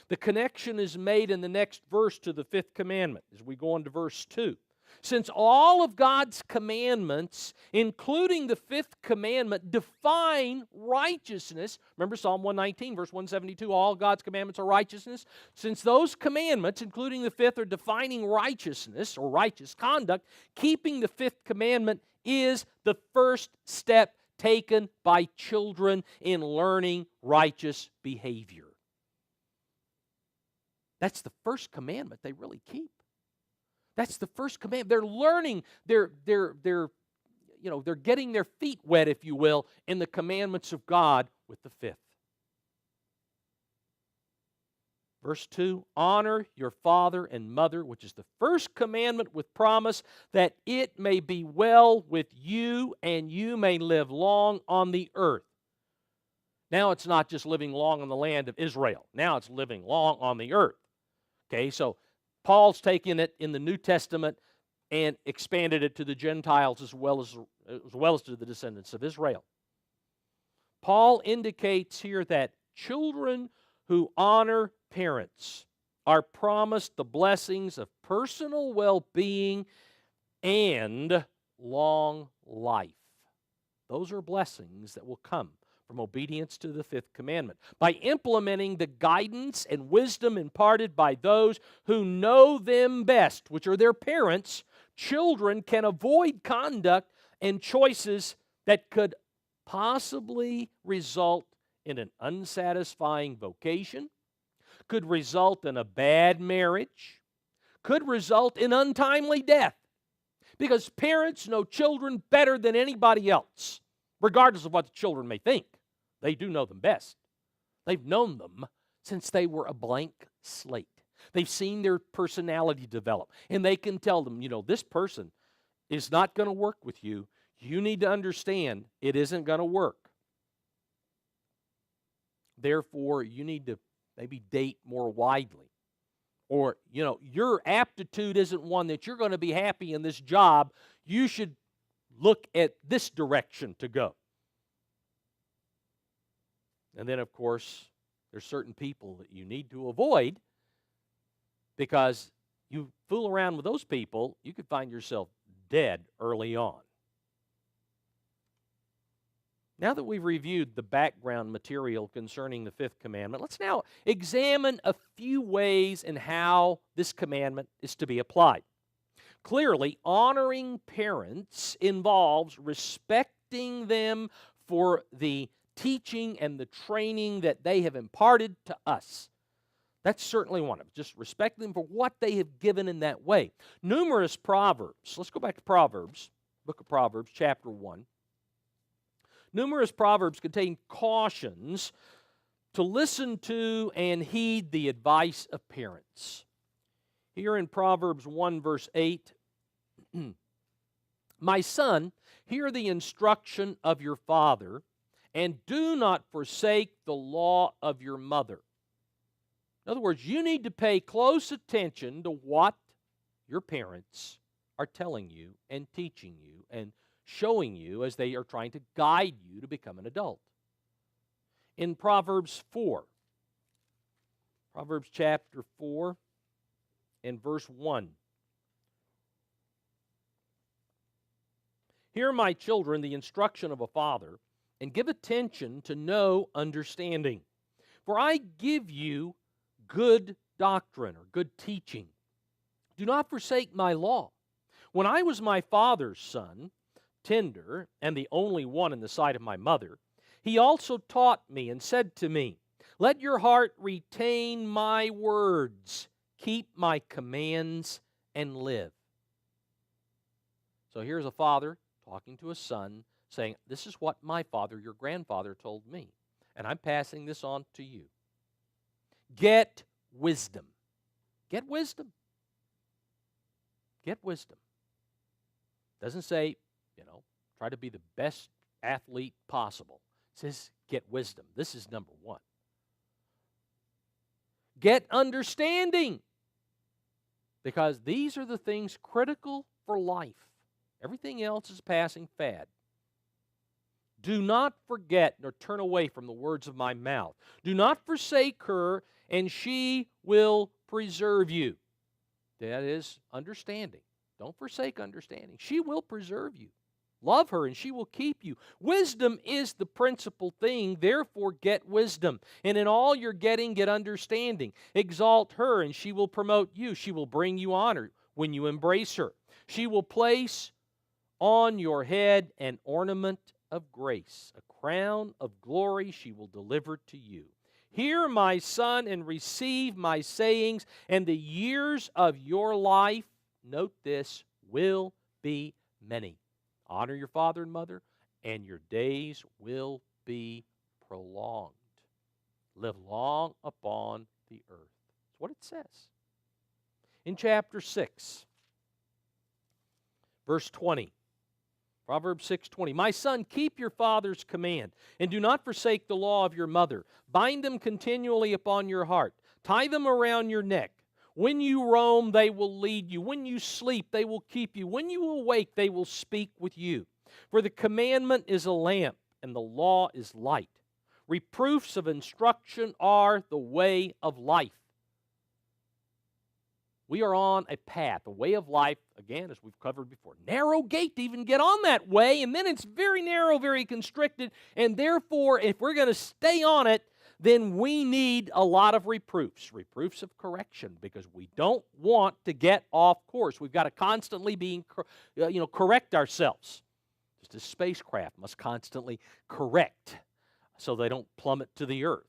The connection is made in the next verse to the Fifth Commandment as we go on to verse 2. Since all of God's commandments, including the Fifth Commandment, define righteousness. Remember Psalm 119, verse 172, all God's commandments are righteousness. Since those commandments, including the fifth, are defining righteousness or righteous conduct, keeping the Fifth Commandment is the first step taken by children in learning righteous behavior. That's the first commandment they really keep. That's the first commandment. They're learning, they're getting their feet wet, if you will, in the commandments of God with the fifth. Verse 2, honor your father and mother, which is the first commandment with promise that it may be well with you and you may live long on the earth. Now it's not just living long on the land of Israel. Now it's living long on the earth. Okay, so Paul's taken it in the New Testament and expanded it to the Gentiles as well as to the descendants of Israel. Paul indicates here that children who honor parents are promised the blessings of personal well-being and long life. Those are blessings that will come from obedience to the Fifth Commandment. By implementing the guidance and wisdom imparted by those who know them best, which are their parents, children can avoid conduct and choices that could possibly result in an unsatisfying vocation, could result in a bad marriage, could result in untimely death. Because parents know children better than anybody else, regardless of what the children may think. They do know them best. They've known them since they were a blank slate. They've seen their personality develop, and they can tell them, this person is not going to work with you. You need to understand it isn't going to work. Therefore, you need to maybe date more widely. Or, your aptitude isn't one that you're going to be happy in this job. You should look at this direction to go. And then, of course, there's certain people that you need to avoid because you fool around with those people, you could find yourself dead early on. Now that we've reviewed the background material concerning the fifth commandment, let's now examine a few ways in how this commandment is to be applied. Clearly, honoring parents involves respecting them for the teaching and the training that they have imparted to us. That's certainly one of them. Just respect them for what they have given in that way. Numerous proverbs. Let's go back to Proverbs, book of Proverbs, chapter 1. Numerous proverbs contain cautions to listen to and heed the advice of parents. Here in Proverbs 1, verse 8, My son, hear the instruction of your father, and do not forsake the law of your mother. In other words, you need to pay close attention to what your parents are telling you and teaching you and showing you as they are trying to guide you to become an adult. In Proverbs 4, Proverbs chapter 4 and verse 1. Hear, my children, the instruction of a father, and give attention to know understanding. For I give you good doctrine or good teaching. Do not forsake my law. When I was my father's son, tender, and the only one in the sight of my mother, he also taught me and said to me, Let your heart retain my words, keep my commands, and live. So here's a father talking to a son, saying, This is what my father, your grandfather, told me, and I'm passing this on to you. Get wisdom. Get wisdom. Get wisdom. Doesn't say, try to be the best athlete possible. It says, get wisdom. This is number one. Get understanding. Because these are the things critical for life. Everything else is passing fad. Do not forget nor turn away from the words of my mouth. Do not forsake her, and she will preserve you. That is understanding. Don't forsake understanding. She will preserve you. Love her, and she will keep you. Wisdom is the principal thing. Therefore, get wisdom. And in all you're getting, get understanding. Exalt her, and she will promote you. She will bring you honor when you embrace her. She will place on your head an ornament of grace. A crown of glory she will deliver to you. Hear, my son, and receive my sayings, and the years of your life, note this, will be many. Honor your father and mother, and your days will be prolonged. Live long upon the earth. That's what it says. In chapter 6, verse 20, Proverbs 6:20, My son, keep your father's command, and do not forsake the law of your mother. Bind them continually upon your heart. Tie them around your neck. When you roam, they will lead you. When you sleep, they will keep you. When you awake, they will speak with you. For the commandment is a lamp, and the law is light. Reproofs of instruction are the way of life. We are on a path, a way of life, again, as we've covered before. Narrow gate to even get on that way, and then it's very narrow, very constricted, and therefore, if we're going to stay on it, then we need a lot of reproofs of correction, because we don't want to get off course. We've got to constantly correct ourselves. Just as spacecraft must constantly correct so they don't plummet to the earth,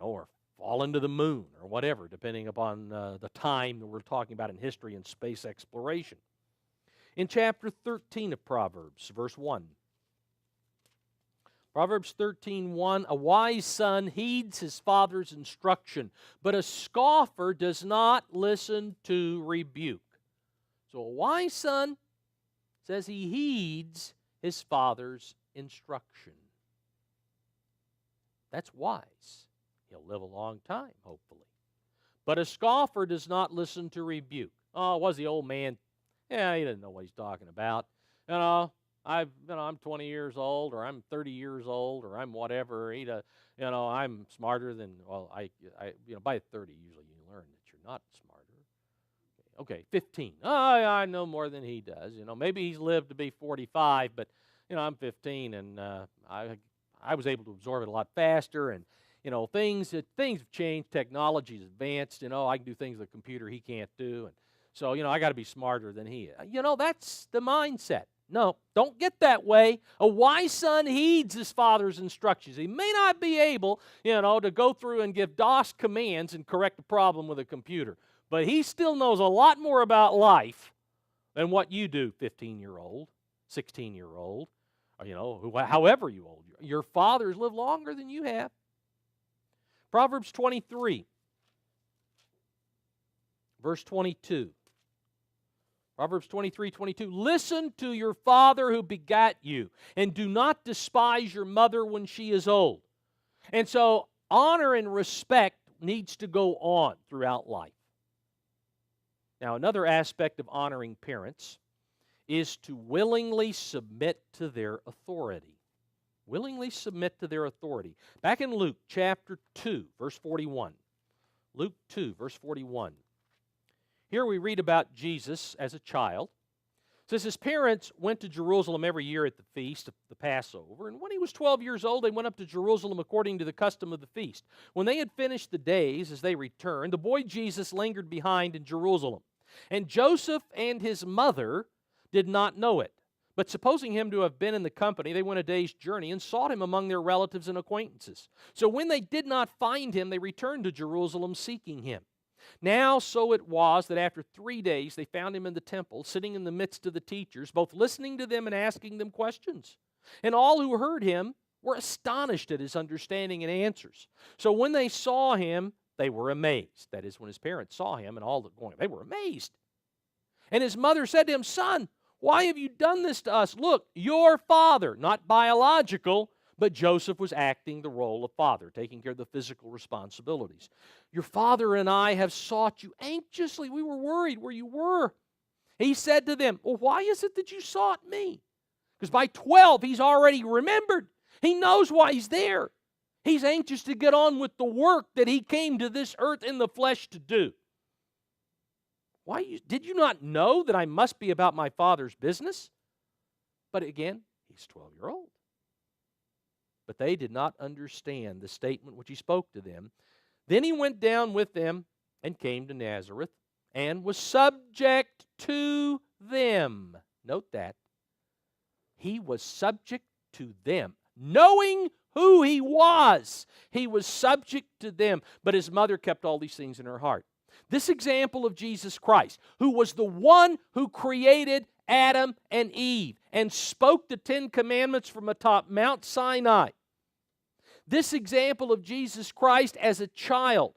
or fall into the moon or whatever, depending upon the time that we're talking about in history and space exploration. In chapter 13 of Proverbs, verse 1, Proverbs 13:1, a wise son heeds his father's instruction, but a scoffer does not listen to rebuke. So a wise son says he heeds his father's instruction. That's wise. He'll live a long time, hopefully. But a scoffer does not listen to rebuke. Oh, was the old man? Yeah, he doesn't know what he's talking about. I'm 20 years old, or I'm 30 years old, or I'm whatever. I'm smarter than, by 30 usually you learn that you're not smarter. Okay, 15. I know more than he does. Maybe he's lived to be 45, but I'm 15, and I was able to absorb it a lot faster, and things have changed. Technology's advanced. I can do things with a computer he can't do, and so I got to be smarter than he is. That's the mindset. No, don't get that way. A wise son heeds his father's instructions. He may not be able, to go through and give DOS commands and correct a problem with a computer, but he still knows a lot more about life than what you do, 15-year-old, 16-year-old, or however you old. Your fathers live longer than you have. Proverbs 23, verse 22. Proverbs 23:22. Listen to your father who begat you, and do not despise your mother when she is old. And so honor and respect needs to go on throughout life. Now, another aspect of honoring parents is to willingly submit to their authority. Willingly submit to their authority. Back in Luke chapter 2, verse 41. Luke 2, verse 41. Here we read about Jesus as a child. It says his parents went to Jerusalem every year at the feast of the Passover, and when he was 12 years old, they went up to Jerusalem according to the custom of the feast. When they had finished the days, as they returned, the boy Jesus lingered behind in Jerusalem. And Joseph and his mother did not know it. But supposing him to have been in the company, they went a day's journey and sought him among their relatives and acquaintances. So when they did not find him, they returned to Jerusalem seeking him. Now so it was that after 3 days they found him in the temple, sitting in the midst of the teachers, both listening to them and asking them questions. And all who heard him were astonished at his understanding and answers. So when they saw him, they were amazed. That is, when his parents saw him and all that going on, they were amazed. And his mother said to him, Son, why have you done this to us? Look, your father, not biological, but Joseph was acting the role of father, taking care of the physical responsibilities. Your father and I have sought you anxiously. We were worried where you were. He said to them, well, why is it that you sought me? Because by 12, he's already remembered. He knows why he's there. He's anxious to get on with the work that he came to this earth in the flesh to do. Did you not know that I must be about my father's business? But again, he's 12-year-old. But they did not understand the statement which he spoke to them. Then he went down with them and came to Nazareth and was subject to them. Note that. He was subject to them. Knowing who he was, he was subject to them. But his mother kept all these things in her heart. This example of Jesus Christ, who was the one who created Adam and Eve and spoke the 10 Commandments from atop Mount Sinai. This example of Jesus Christ as a child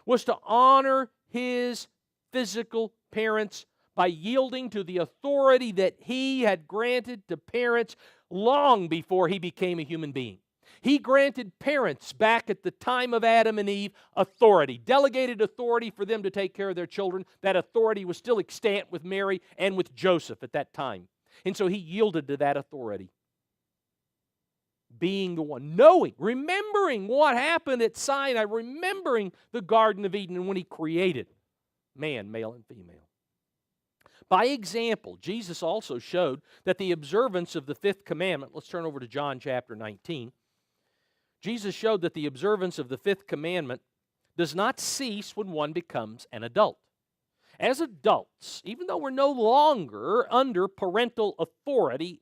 was to honor his physical parents by yielding to the authority that he had granted to parents long before he became a human being. He granted parents back at the time of Adam and Eve authority, delegated authority for them to take care of their children. That authority was still extant with Mary and with Joseph at that time. And so he yielded to that authority. Being the one, knowing, remembering what happened at Sinai, remembering the Garden of Eden and when he created man, male and female. By example, Jesus also showed that the observance of the Fifth Commandment, let's turn over to John chapter 19. Jesus showed that the observance of the Fifth Commandment does not cease when one becomes an adult. As adults, even though we're no longer under parental authority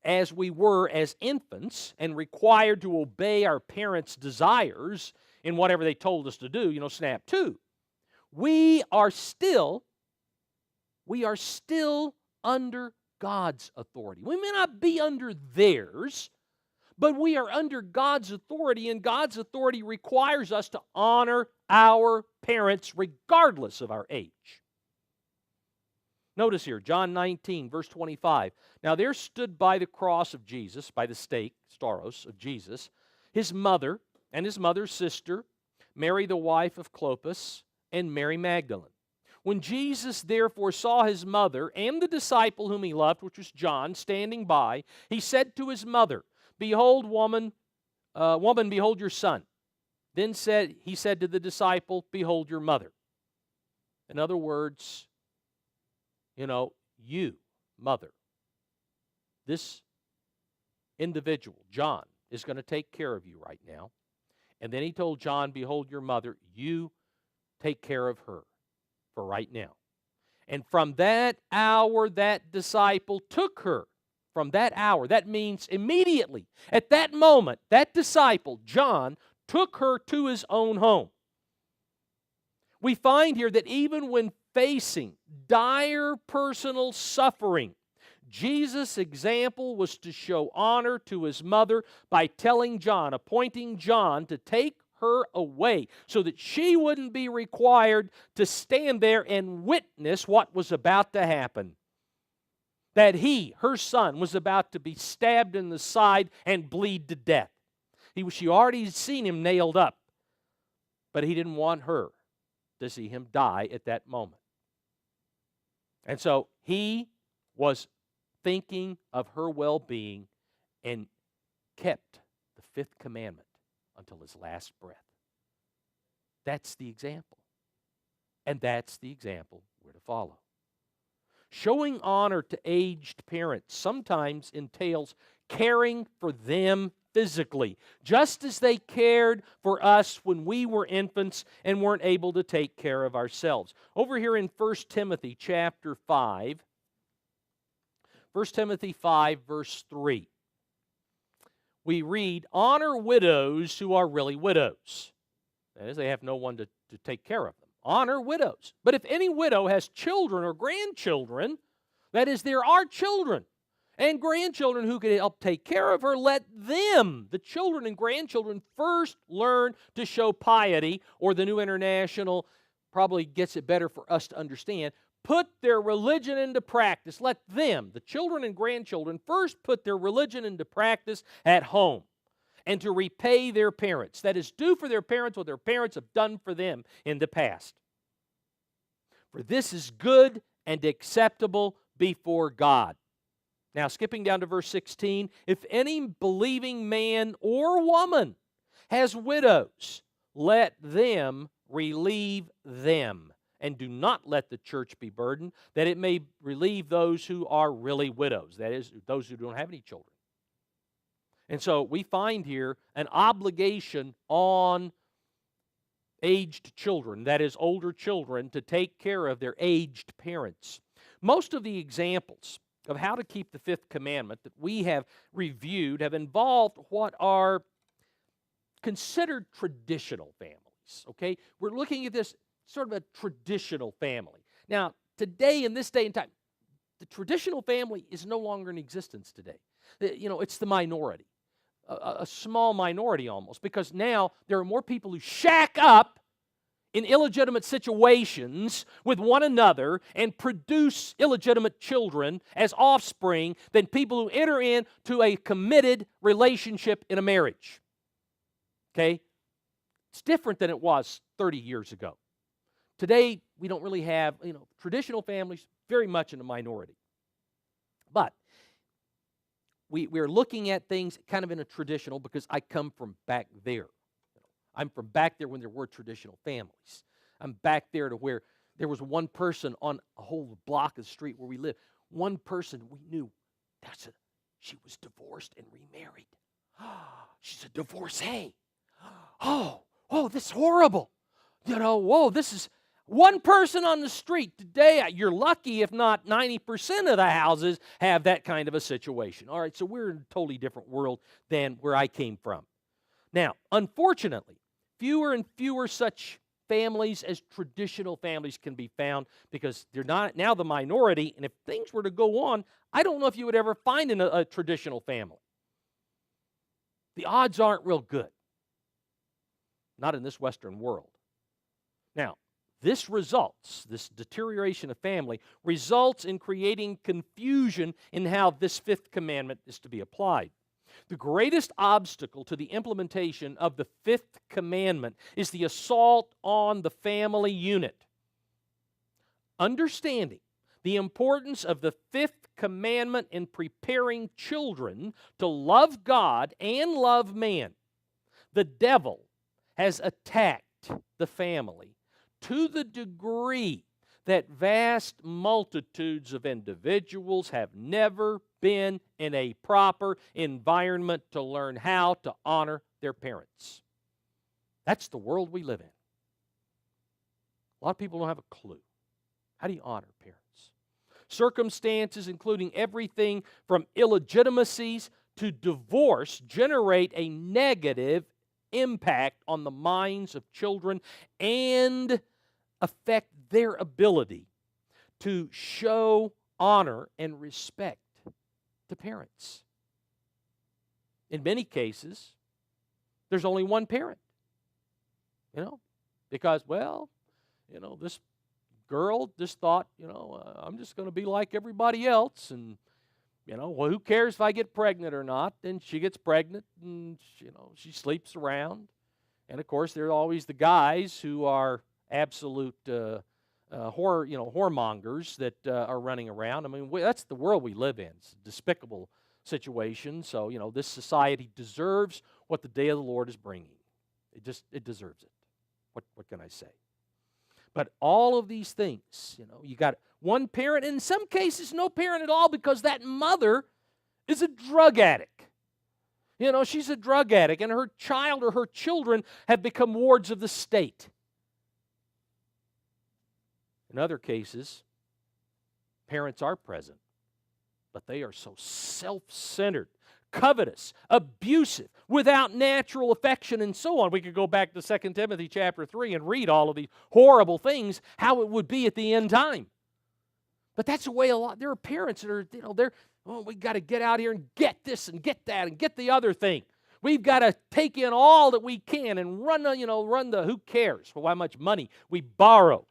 as we were as infants and required to obey our parents' desires in whatever they told us to do, snap to, we are still under God's authority. We may not be under theirs, but we are under God's authority, and God's authority requires us to honor our parents regardless of our age. Notice here, John 19, verse 25. Now there stood by the cross of Jesus, by the stake, stauros, of Jesus, his mother and his mother's sister, Mary the wife of Clopas, and Mary Magdalene. When Jesus therefore saw his mother and the disciple whom he loved, which was John, standing by, he said to his mother, Behold, woman, behold your son. Then he said to the disciple, Behold your mother. In other words, you, mother. This individual, John, is going to take care of you right now. And then he told John, behold your mother, you take care of her for right now. And from that hour, that disciple took her. From that hour, that means immediately. At that moment, that disciple, John, took her to his own home. We find here that even when facing dire personal suffering, Jesus' example was to show honor to his mother by telling John, appointing John to take her away so that she wouldn't be required to stand there and witness what was about to happen. That he, her son, was about to be stabbed in the side and bleed to death. She already had seen him nailed up, but he didn't want her to see him die at that moment. And so he was thinking of her well-being and kept the fifth commandment until his last breath. That's the example. And that's the example we're to follow. Showing honor to aged parents sometimes entails caring for them physically, just as they cared for us when we were infants and weren't able to take care of ourselves. Over here in 1 Timothy chapter 5, 1 Timothy 5, verse 3, we read, honor widows who are really widows. That is, they have no one to take care of them. Honor widows. But if any widow has children or grandchildren, that is, there are children and grandchildren who can help take care of her, let them, the children and grandchildren, first learn to show piety, or the New International probably gets it better for us to understand, put their religion into practice. Let them, the children and grandchildren, first put their religion into practice at home, and to repay their parents. That is, do for their parents what their parents have done for them in the past. For this is good and acceptable before God. Now, skipping down to verse 16, if any believing man or woman has widows, let them relieve them, and do not let the church be burdened, that it may relieve those who are really widows, that is, those who don't have any children. And so we find here an obligation on aged children, that is, older children, to take care of their aged parents. Most of the examples of how to keep the fifth commandment that we have reviewed have involved what are considered traditional families, okay? We're looking at this sort of a traditional family. Now, today, in this day and time, the traditional family is no longer in existence today. You know, it's the minority. A small minority almost, because now there are more people who shack up in illegitimate situations with one another and produce illegitimate children as offspring than people who enter into a committed relationship in a marriage. Okay? It's different than it was 30 years ago. Today, we don't really have, traditional families, very much in a minority. But we're looking at things kind of in a traditional, because I come from back there. I'm from back there when there were traditional families. I'm back there to where there was one person on a whole block of the street where we lived. One person we knew, she was divorced and remarried. She's a divorcee. Oh, this is horrible. This is one person on the street. Today, you're lucky if not 90% of the houses have that kind of a situation. All right, so we're in a totally different world than where I came from. Now, unfortunately, fewer and fewer such families as traditional families can be found, because they're not now the minority, and if things were to go on, I don't know if you would ever find in a traditional family. The odds aren't real good. Not in this Western world. Now, this deterioration of family, results in creating confusion in how this fifth commandment is to be applied. The greatest obstacle to the implementation of the fifth commandment is the assault on the family unit. Understanding the importance of the fifth commandment in preparing children to love God and love man, the devil has attacked the family to the degree that vast multitudes of individuals have never been in a proper environment to learn how to honor their parents. That's the world we live in. A lot of people don't have a clue. How do you honor parents? Circumstances, including everything from illegitimacies to divorce, generate a negative impact on the minds of children and affect their ability to show honor and respect to parents. In many cases, there's only one parent, because, this girl just thought, I'm just going to be like everybody else, and, who cares if I get pregnant or not? Then she gets pregnant, and, she sleeps around. And, of course, there are always the guys who are absolute whoremongers that are running around. I mean, that's the world we live in. It's a despicable situation. So, this society deserves what the day of the Lord is bringing. It deserves it. What can I say? But all of these things, you got one parent, and in some cases no parent at all, because that mother is a drug addict. She's a drug addict, and her child or her children have become wards of the state. In other cases, parents are present, but they are so self-centered, covetous, abusive, without natural affection, and so on. We could go back to 2 Timothy chapter 3 and read all of these horrible things, how it would be at the end time. But that's the way there are parents that are, we got to get out here and get this and get that and get the other thing. We've got to take in all that we can and run the who cares for how much money we borrow.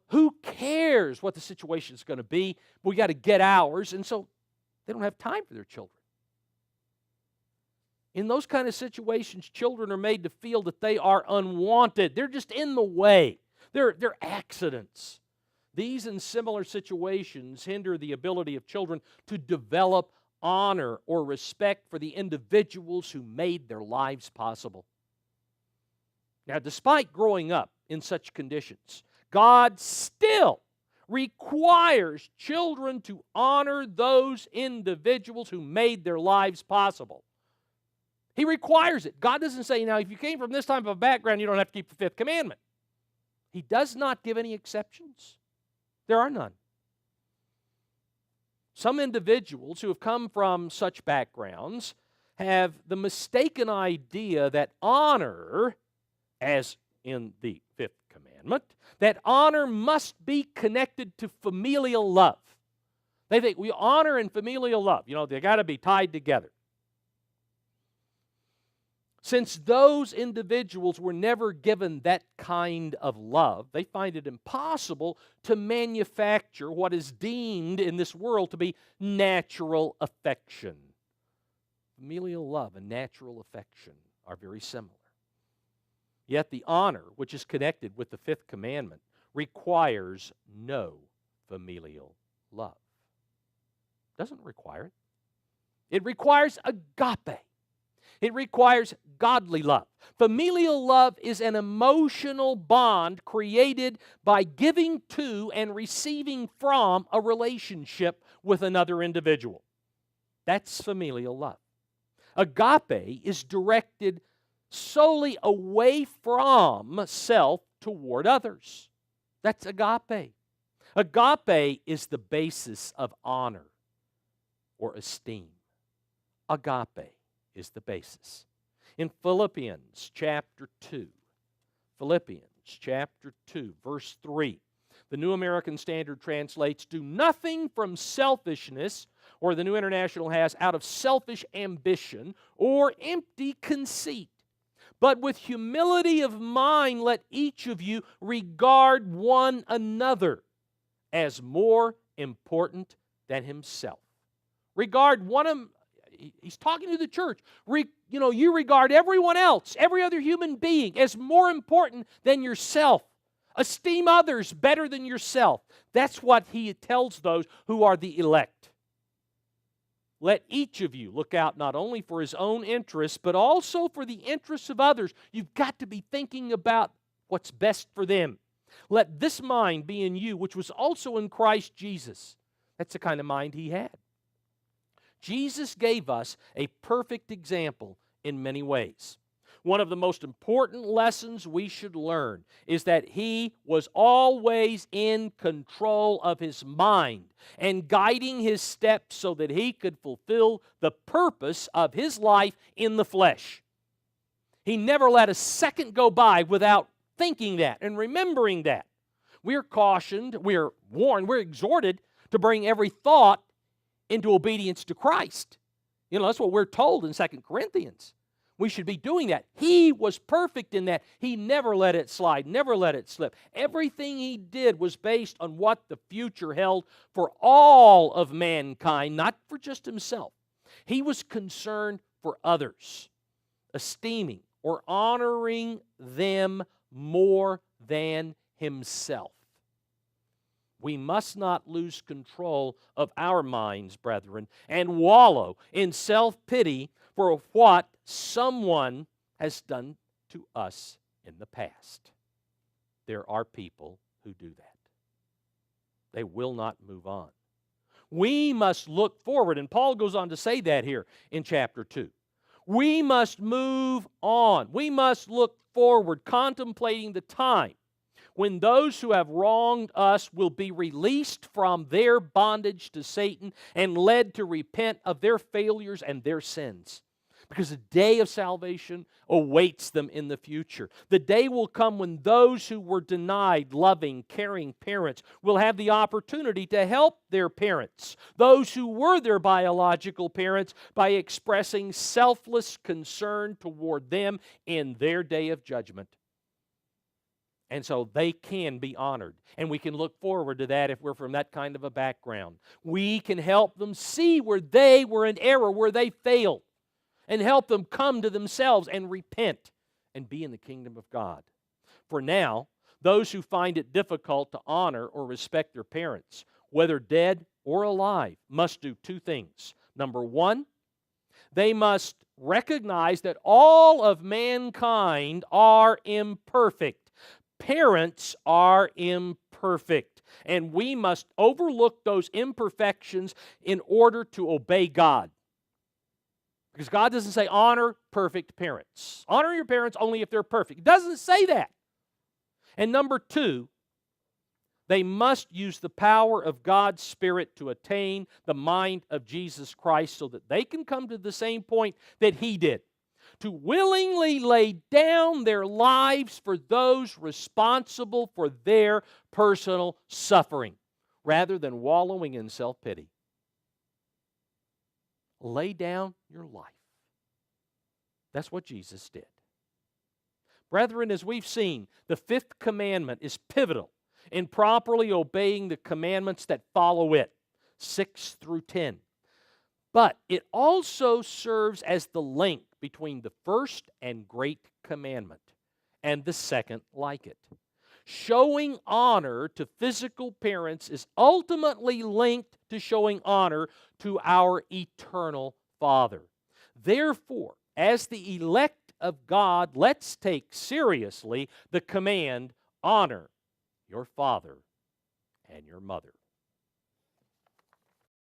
Who cares what the situation is going to be? We got to get ours, and so they don't have time for their children. In those kind of situations, children are made to feel that they are unwanted. They're just in the way. They're accidents. These and similar situations hinder the ability of children to develop honor or respect for the individuals who made their lives possible. Now, despite growing up in such conditions, God still requires children to honor those individuals who made their lives possible. He requires it. God doesn't say, now, if you came from this type of background, you don't have to keep the Fifth Commandment. He does not give any exceptions. There are none. Some individuals who have come from such backgrounds have the mistaken idea that honor, as in the Fifth Commandment, that honor must be connected to familial love. They think honor and familial love, they got to be tied together. Since those individuals were never given that kind of love, they find it impossible to manufacture what is deemed in this world to be natural affection. Familial love and natural affection are very similar. Yet the honor, which is connected with the Fifth Commandment, requires no familial love. It doesn't require it. It requires agape. It requires godly love. Familial love is an emotional bond created by giving to and receiving from a relationship with another individual. That's familial love. Agape is directed solely away from self toward others. That's agape. Agape is the basis of honor or esteem. Agape is the basis. In Philippians chapter 2, verse 3, the New American Standard translates, do nothing from selfishness, or the New International has, out of selfish ambition or empty conceit. But with humility of mind, let each of you regard one another as more important than himself. Regard one of He's talking to the church. You regard everyone else, every other human being, as more important than yourself. Esteem others better than yourself. That's what he tells those who are the elect. Let each of you look out not only for his own interests, but also for the interests of others. You've got to be thinking about what's best for them. Let this mind be in you, which was also in Christ Jesus. That's the kind of mind he had. Jesus gave us a perfect example in many ways. One of the most important lessons we should learn is that he was always in control of his mind and guiding his steps so that he could fulfill the purpose of his life in the flesh. He never let a second go by without thinking that and remembering that. We're cautioned, we're warned, we're exhorted to bring every thought into obedience to Christ. That's what we're told in 2 Corinthians. We should be doing that. He was perfect in that. He never let it slide, never let it slip. Everything he did was based on what the future held for all of mankind, not for just himself. He was concerned for others, esteeming or honoring them more than himself. We must not lose control of our minds, brethren, and wallow in self-pity for what someone has done to us in the past. There are people who do that. They will not move on. We must look forward, and Paul goes on to say that here in chapter 2. We must move on. We must look forward, contemplating the time when those who have wronged us will be released from their bondage to Satan and led to repent of their failures and their sins. Because the day of salvation awaits them in the future. The day will come when those who were denied loving, caring parents will have the opportunity to help their parents, those who were their biological parents, by expressing selfless concern toward them in their day of judgment. And so they can be honored. And we can look forward to that if we're from that kind of a background. We can help them see where they were in error, where they failed, and help them come to themselves and repent and be in the kingdom of God. For now, those who find it difficult to honor or respect their parents, whether dead or alive, must do two things. Number one, they must recognize that all of mankind are imperfect. Parents are imperfect, and we must overlook those imperfections in order to obey God. Because God doesn't say honor perfect parents. Honor your parents only if they're perfect. It doesn't say that. And number two, they must use the power of God's Spirit to attain the mind of Jesus Christ so that they can come to the same point that He did, to willingly lay down their lives for those responsible for their personal suffering, rather than wallowing in self-pity. Lay down your life. That's what Jesus did. Brethren, as we've seen, the Fifth Commandment is pivotal in properly obeying the commandments that follow it, 6 through 10. But it also serves as the link between the first and great commandment and the second like it. Showing honor to physical parents is ultimately linked to showing honor to our eternal Father. Therefore, as the elect of God, let's take seriously the command, honor your father and your mother.